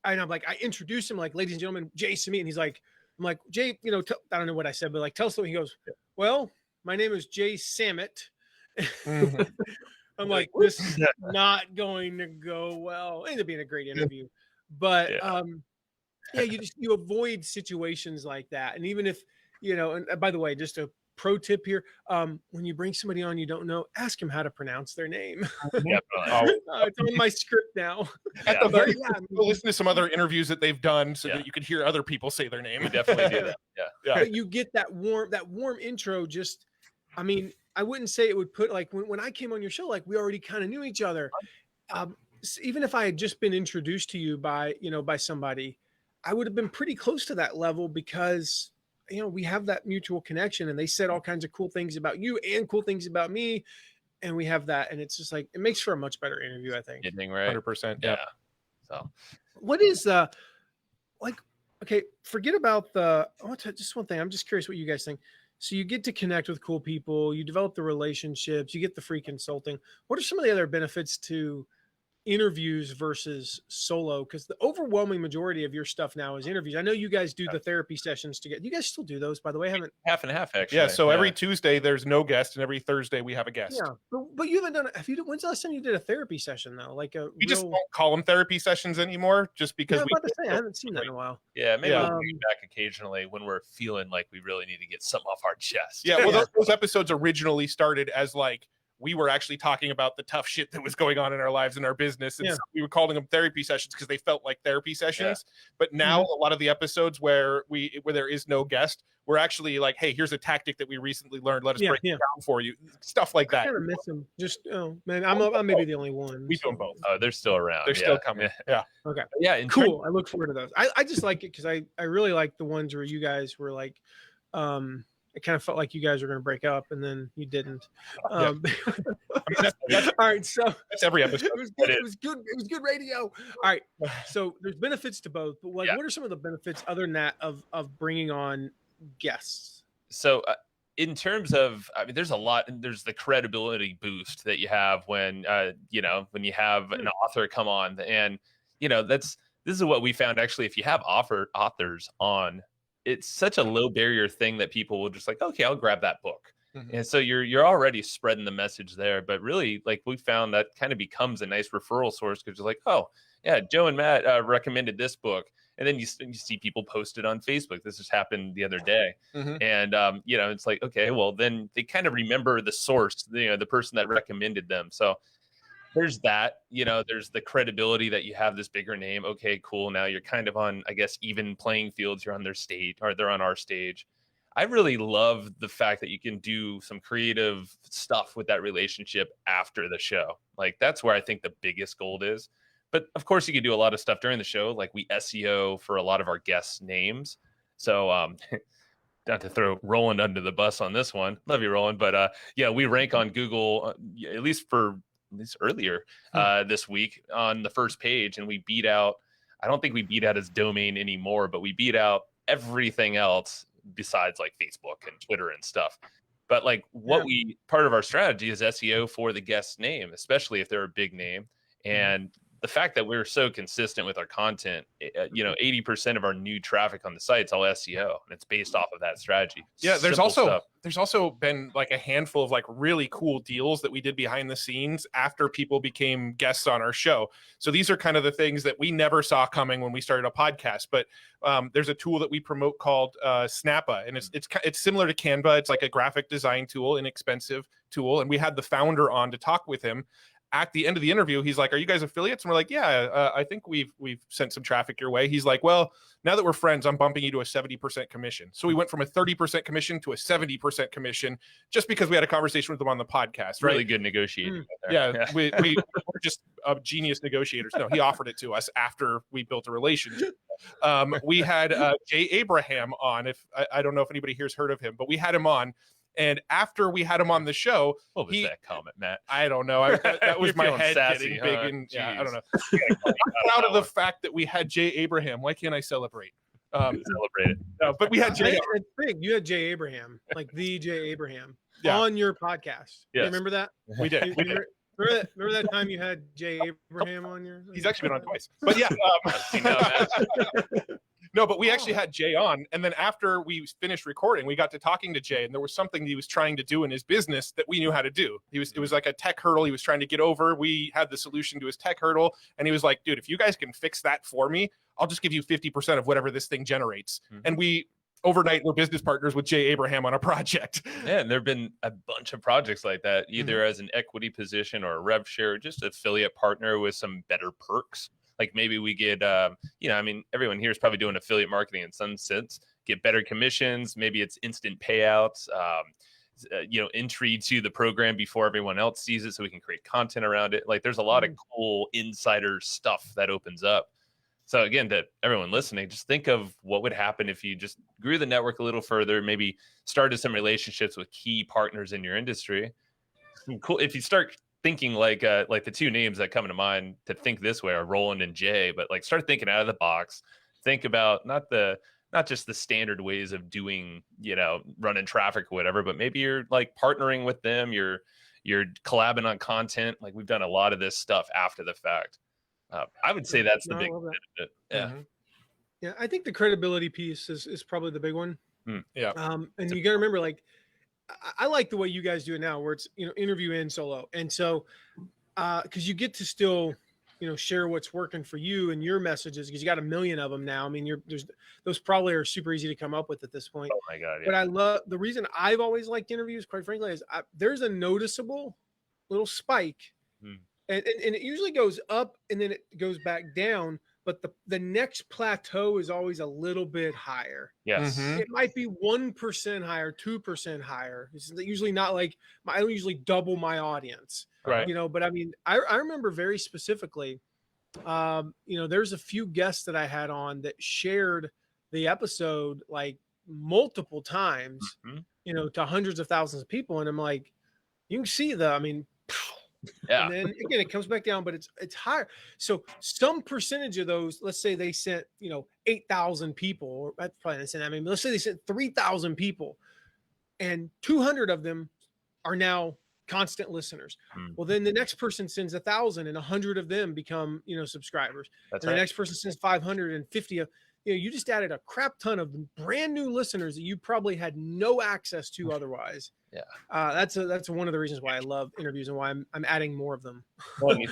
I'm like, I introduced him like, ladies and gentlemen, Jay Samit, and he's like, I'm like, Jay, you know, I don't know what I said, but like, tell us what. He goes, well, my name is Jay Samit. I'm like, this is not going to go well. It ended up being a great interview, but you avoid situations like that. And even if, you know, and by the way, just a pro tip here, when you bring somebody on you don't know, ask them how to pronounce their name. It's on my script now. At the very least, listen to some other interviews that they've done so that you could hear other people say their name. We definitely do that. Yeah. But you get that warm intro. Just, I mean, I wouldn't say it would put, like, when I came on your show, like, we already kind of knew each other. Even if I had just been introduced to you by somebody, I would have been pretty close to that level because, you know, we have that mutual connection, and they said all kinds of cool things about you and cool things about me. And we have that. And it's just like, it makes for a much better interview, I think. Right? 100%. Yeah. So what is like, okay, forget about just one thing. I'm just curious what you guys think. So you get to connect with cool people, you develop the relationships, you get the free consulting. What are some of the other benefits to interviews versus solo? Because the overwhelming majority of your stuff now is interviews. I know you guys do the therapy sessions together. You guys still do those, by the way? I haven't. Half and half, actually. Yeah. So every Tuesday there's no guest, and every Thursday we have a guest. Yeah, but you haven't done. When's the last time you did a therapy session though? Like We just don't call them therapy sessions anymore, just because I was about to say I haven't seen that in a while. Yeah, maybe we'll bring it back occasionally when we're feeling like we really need to get something off our chest. Yeah, well, those episodes originally started as like we were actually talking about the tough shit that was going on in our lives and our business, and so we were calling them therapy sessions because they felt like therapy sessions. But now a lot of the episodes where there is no guest, we're actually like, hey, here's a tactic that we recently learned. Let us break it down for you. Stuff like that. I kind of miss them. Just man, I'm maybe the only one. We do them both. Oh, they're still around. They're still coming. Yeah. Okay. Yeah. Cool. I look forward to those. I just like it because I really like the ones where you guys were like, it kind of felt like you guys were going to break up, and then you didn't. All right, so that's every episode. It was good. It was good. It was good radio. All right, so there's benefits to both, but like, what are some of the benefits other than that of bringing on guests? So, in terms of, I mean, there's a lot. There's the credibility boost that you have when when you have an author come on, and this is what we found actually. If you have authors on, it's such a low barrier thing that people will just like, okay, I'll grab that book. And so you're already spreading the message there. But really, like, we found that kind of becomes a nice referral source because you're like, oh yeah, Joe and Matt recommended this book. And then you see people post it on Facebook. This just happened the other day. And, it's like, okay, well, then they kind of remember the source, the person that recommended them. So there's that, there's the credibility that you have this bigger name. Okay, cool. Now you're kind of on, I guess, even playing fields. You're on their stage, or they're on our stage. I really love the fact that you can do some creative stuff with that relationship after the show. Like, that's where I think the biggest gold is. But of course, you can do a lot of stuff during the show. Like, we SEO for a lot of our guests' names. So, not to throw Roland under the bus on this one. Love you, Roland. But we rank on Google, at least earlier this week, on the first page, and we beat out, I don't think we beat out his domain anymore, but we beat out everything else besides like Facebook and Twitter and stuff. But like part of our strategy is SEO for the guest's name, especially if they're a big name. And the fact that we're so consistent with our content, 80% of our new traffic on the site's all SEO, and it's based off of that strategy. Yeah, there's also been like a handful of like really cool deals that we did behind the scenes after people became guests on our show. So these are kind of the things that we never saw coming when we started a podcast. But there's a tool that we promote called Snappa, and it's similar to Canva. It's like a graphic design tool, inexpensive tool, and we had the founder on to talk with him. At the end of the interview, he's like, "Are you guys affiliates?" And we're like, "Yeah, I think we've sent some traffic your way." He's like, "Well, now that we're friends, I'm bumping you to a 70% commission." So we went from a 30% commission to a 70% commission just because we had a conversation with him on the podcast. Right? Really good negotiating. Yeah, we're just genius negotiators. No, he offered it to us after we built a relationship. We had Jay Abraham on. If I don't know if anybody here's heard of him, but we had him on. And after we had him on the show, what was that comment, Matt? I don't know. That was my head sassy, getting big, and I don't know. I'm proud of the fact that we had Jay Abraham. Why can't I celebrate? Celebrate it. No, but we had Jay. It's big. You had Jay Abraham, like the Jay Abraham, on your podcast. Yes. You remember that? We did. Remember that time you had Jay Abraham on your? He's actually been on twice. But yeah. No, but we actually had Jay on, and then after we finished recording, we got to talking to Jay, and there was something he was trying to do in his business that we knew how to do. It was like a tech hurdle he was trying to get over. We had the solution to his tech hurdle, and he was like, "Dude, if you guys can fix that for me, I'll just give you 50% of whatever this thing generates." And we overnight we're business partners with Jay Abraham on a project. Yeah, and there have been a bunch of projects like that, either as an equity position or a rev share, just affiliate partner with some better perks. Like maybe we get, everyone here is probably doing affiliate marketing in some sense, get better commissions. Maybe it's instant payouts, entry to the program before everyone else sees it so we can create content around it. Like there's a lot of cool insider stuff that opens up. So again, to everyone listening, just think of what would happen if you just grew the network a little further, maybe started some relationships with key partners in your industry. Cool. If you start thinking like the two names that come to mind to think this way are Roland and Jay, but like start thinking out of the box. Think about not just the standard ways of doing, running traffic or whatever, but maybe you're like partnering with them. You're you're collabing on content. Like we've done a lot of this stuff after the fact. I would say that's the big benefit. Yeah. Yeah, I think the credibility piece is probably the big one. Yeah. And you got to remember, like, I like the way you guys do it now, where it's, you know, interview and solo. And so, because you get to still, you know, share what's working for you and your messages, because you got a million of them now. I mean, those probably are super easy to come up with at this point. Oh my God. Yeah. But I love, the reason I've always liked interviews, quite frankly, is there's a noticeable little spike, and it usually goes up and then it goes back down. But the next plateau is always a little bit higher. Yes. It might be 1% higher, 2% higher. It's usually not like, I don't usually double my audience. Right. You know, but I mean, I remember very specifically, you know, there's a few guests that I had on that shared the episode like multiple times, you know, to hundreds of thousands of people. And I'm like, you can see I mean, yeah. And then again, it comes back down, but it's higher. So some percentage of those, let's say they sent, you know, 8,000 people, or that's probably not saying that. I mean, let's say they sent 3,000 people, and 200 of them are now constant listeners. Well, then the next person sends 1,000, and 100 of them become, you know, subscribers. That's and right. The next person sends 550. You know, you just added a crap ton of brand new listeners that you probably had no access to otherwise. Yeah. That's one of the reasons why I love interviews and why I'm adding more of them. Well, you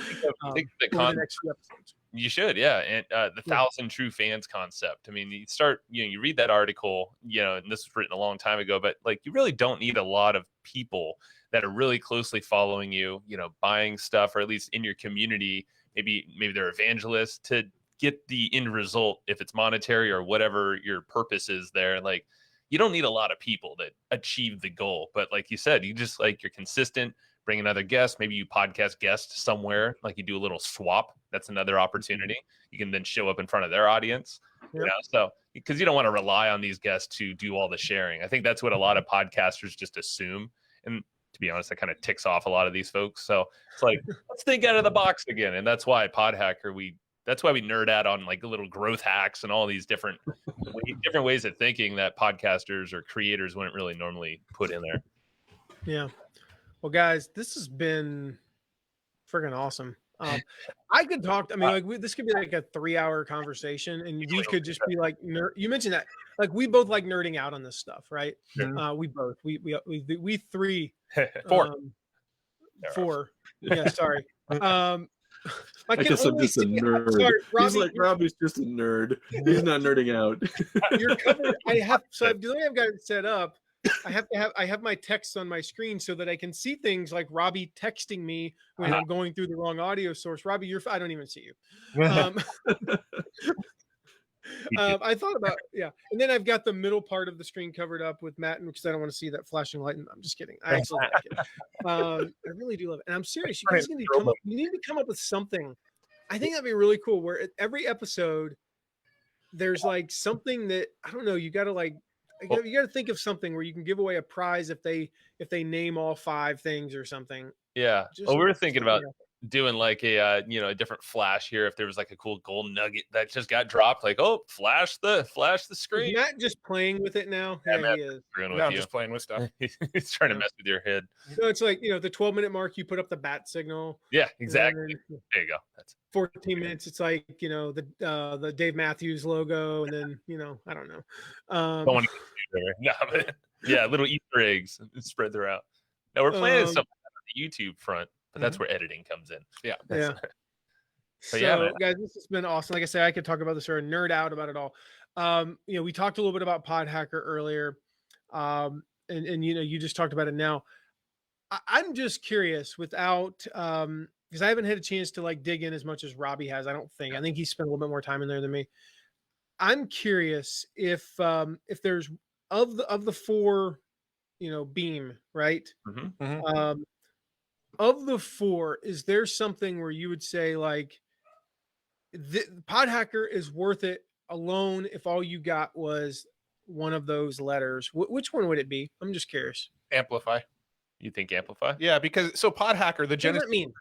think the next few episodes. You should, yeah. And the 1,000 true fans concept. I mean, you read that article, you know, and this was written a long time ago, but like you really don't need a lot of people that are really closely following you, you know, buying stuff, or at least in your community. Maybe they're evangelists to get the end result, if it's monetary or whatever your purpose is there. Like, you don't need a lot of people that achieve the goal. But like you said, you just like, you're consistent, bring another guest. Maybe you podcast guest somewhere, like you do a little swap. That's another opportunity. You can then show up in front of their audience. Yep. You know, so because you don't want to rely on these guests to do all the sharing. I think that's what a lot of podcasters just assume. And to be honest, that kind of ticks off a lot of these folks. So it's like, let's think out of the box again. And that's why PodHacker, that's why we nerd out on like little growth hacks and all these different ways of thinking that podcasters or creators wouldn't really normally put in there. Yeah. Well, guys, this has been friggin' awesome. I could talk. I mean, like this could be like a 3-hour conversation, and we could just be like, you mentioned that, like we both like nerding out on this stuff, right? We three, four. Yeah, sorry. I guess I'm just a nerd. Sorry, he's like, Robbie's just a nerd. He's not nerding out. You're covered. The way I've got it set up, I have my texts on my screen so that I can see things like Robbie texting me when I'm going through the wrong audio source. Robbie, I don't even see you. I thought about, and then I've got the middle part of the screen covered up with Matt, because I don't want to see that flashing light. And I'm just kidding. I actually like it. I really do love it, and I'm serious. You guys need to come up with something. I think that'd be really cool. Where at every episode, there's like something that I don't know. You got to think of something where you can give away a prize if they name all 5 things or something. Yeah. We were thinking about doing like a different flash here. If there was like a cool gold nugget that just got dropped, like, oh, flash the screen. Is Matt just playing with it now? Yeah, he is. I'm just playing with stuff. He's trying to mess with your head. So it's like, the 12-minute mark, you put up the bat signal. Yeah, exactly. There you go. That's 14 minutes. It's like, the Dave Matthews logo, and then, I don't know. Don't want to get there. No, but yeah, little Easter eggs spread throughout. Now we're planning something on the YouTube front, but that's where editing comes in. Yeah. Yeah. So, guys, this has been awesome. Like I said, I could talk about this or nerd out about it all. We talked a little bit about PodHacker earlier, and you just talked about it now. I'm just curious, without because I haven't had a chance to like dig in as much as Robbie has. I think he spent a little bit more time in there than me. I'm curious if there's of the 4, beam, right? Of the 4, is there something where you would say like the PodHacker is worth it alone if all you got was one of those letters? Which one would it be? I'm just curious. Amplify. You think Amplify? Yeah, because PodHacker, the genesis. What does it mean?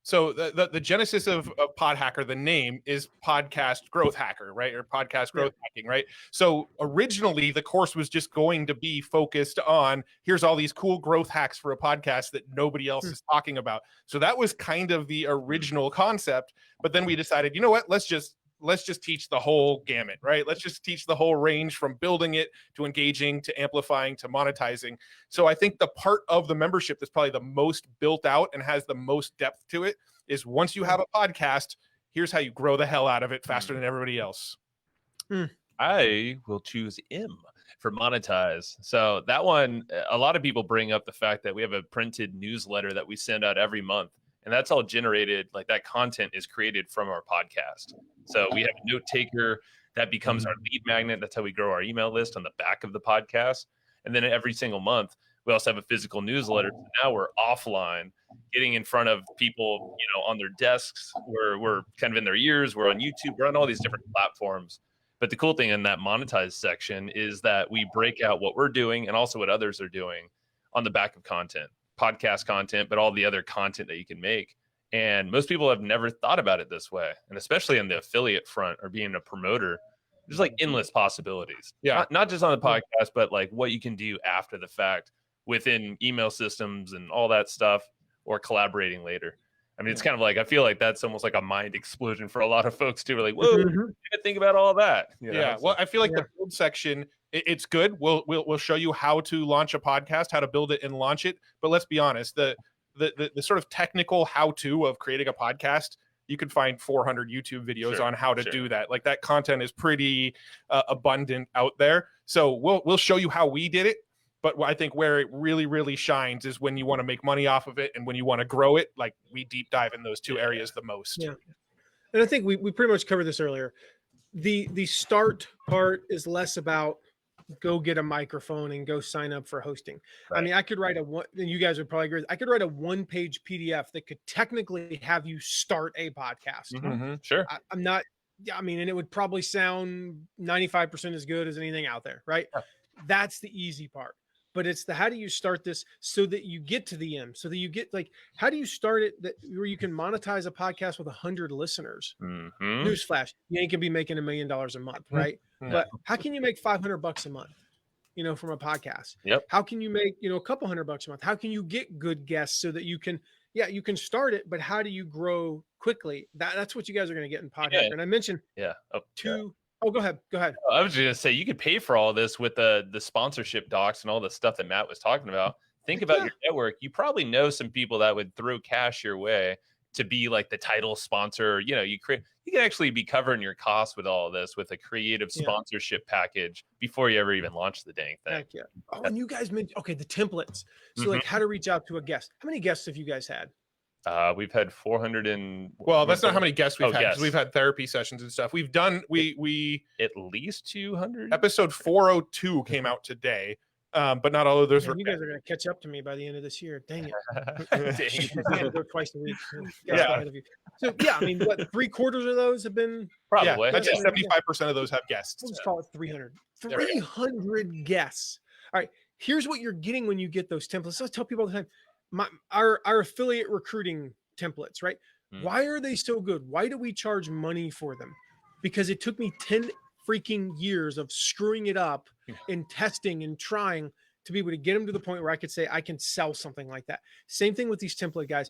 So the genesis of PodHacker, the name is podcast growth hacker, right? Or podcast growth hacking, right? So originally the course was just going to be focused on here's all these cool growth hacks for a podcast that nobody else is talking about. So that was kind of the original concept. But then we decided, you know what? Let's just teach the whole gamut, right? Let's just teach the whole range from building it to engaging to amplifying to monetizing. So I think the part of the membership that's probably the most built out and has the most depth to it is once you have a podcast, here's how you grow the hell out of it faster than everybody else. I will choose M for Monetize. So that one, a lot of people bring up the fact that we have a printed newsletter that we send out every month. And that's all generated, like that content is created from our podcast. So we have a note taker that becomes our lead magnet. That's how we grow our email list on the back of the podcast. And then every single month, we also have a physical newsletter. So now we're offline, getting in front of people, on their desks. We're kind of in their ears. We're on YouTube. We're on all these different platforms. But the cool thing in that monetize section is that we break out what we're doing and also what others are doing on the back of content. Podcast content, but all the other content that you can make. And most people have never thought about it this way. And especially on the affiliate front or being a promoter, there's like endless possibilities. Yeah. Not just on the podcast, but like what you can do after the fact within email systems and all that stuff, or collaborating later. I mean, it's kind of like, I feel like that's almost like a mind explosion for a lot of folks too. We're like, whoa, didn't think about all that. Well, I feel like the build section, it's good. We'll show you how to launch a podcast, how to build it and launch it. But let's be honest, the sort of technical how-to of creating a podcast, you can find 400 YouTube videos on how to do that. Like that content is pretty abundant out there. So we'll show you how we did it. But I think where it really, really shines is when you want to make money off of it and when you want to grow it. Like we deep dive in those two areas the most. Yeah. And I think we pretty much covered this earlier. The start part is less about go get a microphone and go sign up for hosting. Right. I mean, I could write and you guys would probably agree, I could write a 1-page PDF that could technically have you start a podcast. Mm-hmm. Sure. I'm not, and it would probably sound 95% as good as anything out there, right? Yeah. That's the easy part. But it's how do you start this so that you get to the end, so that you get how do you start it where you can monetize a podcast with 100 listeners? Mm-hmm. Newsflash, you ain't gonna be making $1 million a month, right? Mm-hmm. But how can you make $500 a month, from a podcast? Yep. How can you make, a couple $100 a month? How can you get good guests so that you can start it, but how do you grow quickly? That's what you guys are going to get in PodHacker. Yeah. And I mentioned Oh, go ahead. I was just going to say, you could pay for all this with the sponsorship docs and all the stuff that Matt was talking about. Think about your network. You probably know some people that would throw cash your way to be like the title sponsor. You can actually be covering your costs with all of this with a creative sponsorship package before you ever even launch the dang thing. Heck yeah. Oh, and you guys mentioned, the templates. So like how to reach out to a guest. How many guests have you guys had? We've had 400 and well, that's not how many guests we've had. Because we've had therapy sessions and stuff. We've done we at least 200. Episode 402 came out today, but not all of those. You guys are going to catch up to me by the end of this year. Dang it! Dang. I go twice a week. So what 3/4 of those have been probably. I'd say 75% of those have guests. Let's call it 300. 300 guests. All right. Here's what you're getting when you get those templates. Let's tell people all the time. Our affiliate recruiting templates, right? Why are they so good? Why do we charge money for them? Because it took me 10 freaking years of screwing it up and testing and trying to be able to get them to the point where I could say I can sell something like that. Same thing with these template guys.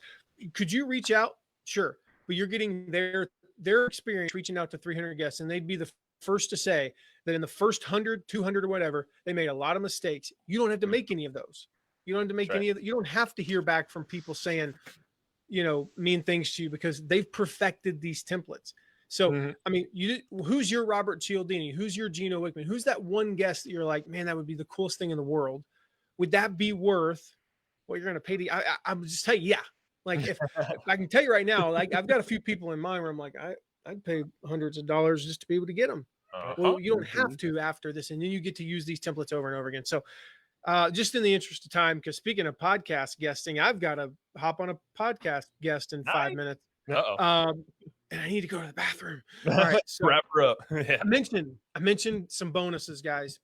Could you reach out? Sure. But you're getting their experience reaching out to 300 guests, and they'd be the first to say that in the first 100, 200 or whatever, they made a lot of mistakes. You don't have to make any of those. You don't have to make any of that. You don't have to hear back from people saying, mean things to you because they've perfected these templates. So, who's your Robert Cialdini? Who's your Gino Wickman? Who's that one guest that you're like, man, that would be the coolest thing in the world? Would that be worth what you're going to pay? I'm just tell you, yeah. Like if I can tell you right now, like I've got a few people in mind where I'm like, I'd pay hundreds of dollars just to be able to get them. Well, you don't have to after this. And then you get to use these templates over and over again. So, just in the interest of time, because speaking of podcast guesting, I've got to hop on a podcast guest in 5 minutes. And I need to go to the bathroom. All right, so wrap her up. I mentioned some bonuses, guys.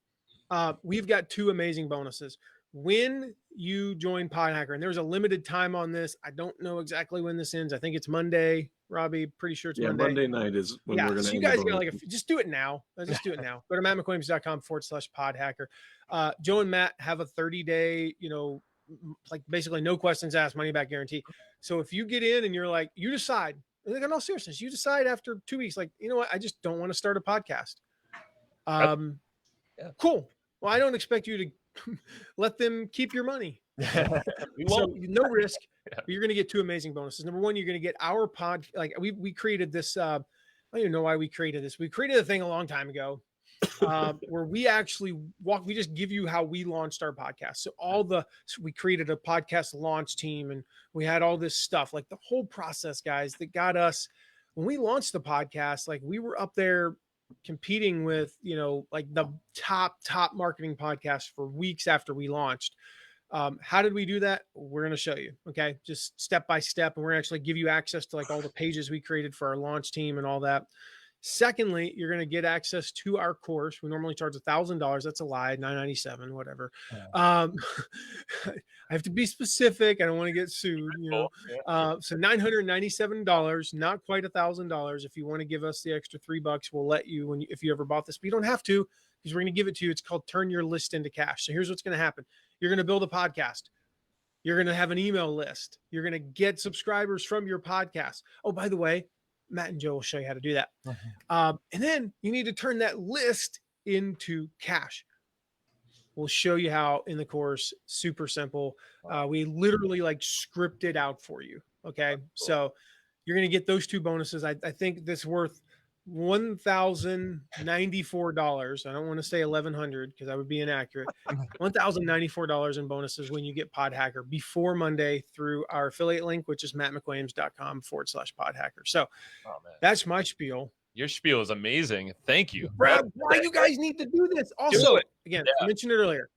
We've got 2 amazing bonuses. when you join PodHacker, and there's a limited time on this. I don't know exactly when this ends. I think it's Monday, Robbie. Pretty sure it's Monday. Monday night is when we're going to. So you guys got just do it now. Just do it now. Go to mattmcwilliams.com/PodHacker. Joe and Matt have a 30-day, like basically no questions asked, money back guarantee. So if you get in and you're like, you decide, like in all seriousness, you decide after 2 weeks, like, you know what, I just don't want to start a podcast. Cool. Well, I don't expect you to let them keep your money. So no risk. But you're going to get 2 amazing bonuses. Number one, you're going to get our pod. Like we created this. I don't even know why we created this. We created a thing a long time ago where we actually we just give you how we launched our podcast. So we created a podcast launch team, and we had all this stuff, like the whole process, guys, that got us when we launched the podcast. Like we were up there competing with, like the top marketing podcast for weeks after we launched. How did we do that? We're going to show you. Okay. Just step by step. And we're going to actually give you access to like all the pages we created for our launch team and all that. Secondly, you're going to get access to our course. We normally charge $1,000. That's a lie. $997, whatever. I have to be specific. I don't want to get sued. So $997, not quite $1,000. If you want to give us the extra $3, we'll let you if you ever bought this. But you don't have to, because we're going to give it to you. It's called Turn Your List into Cash. So here's what's going to happen. You're going to build a podcast. You're going to have an email list. You're going to get subscribers from your podcast. Oh, by the way, Matt and Joe will show you how to do that. And then you need to turn that list into cash. We'll show you how in the course. Super simple. We literally like script it out for you. Okay. So you're going to get those 2 bonuses. I think this worth $1,094. I don't want to say $1,100 because that would be inaccurate. $1,094 in bonuses when you get PodHacker before Monday through our affiliate link, which is mattmcwilliams.com/PodHacker. So that's my spiel. Your spiel is amazing. Thank you. Brad, why you guys need to do this? Also, again, I mentioned it earlier.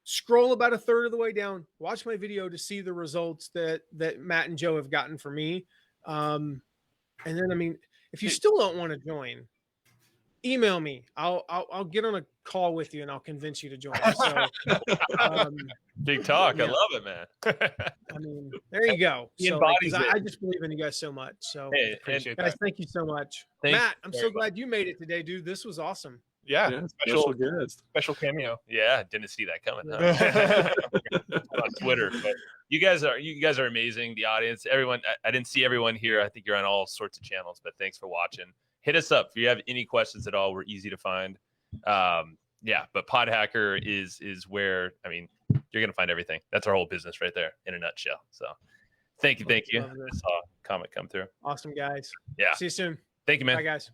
Scroll about a third of the way down. Watch my video to see the results that Matt and Joe have gotten for me. And then, if you still don't want to join, email me. I'll get on a call with you and I'll convince you to join. So, big talk. Yeah. I love it, man. There you go. I just believe in you guys so much. So appreciate guys, that. thank you so much. Matt, I'm so glad you made it today, dude. This was awesome. Yeah, special cameo. Yeah, didn't see that coming. Huh? On Twitter, but you guys are amazing. The audience, everyone. I didn't see everyone here. I think you're on all sorts of channels, but thanks for watching. Hit us up if you have any questions at all. We're easy to find. But PodHacker is where you're gonna find everything. That's our whole business right there in a nutshell. So, thank you. I saw a comment come through. Awesome, guys. Yeah. See you soon. Thank you, man. Bye, guys.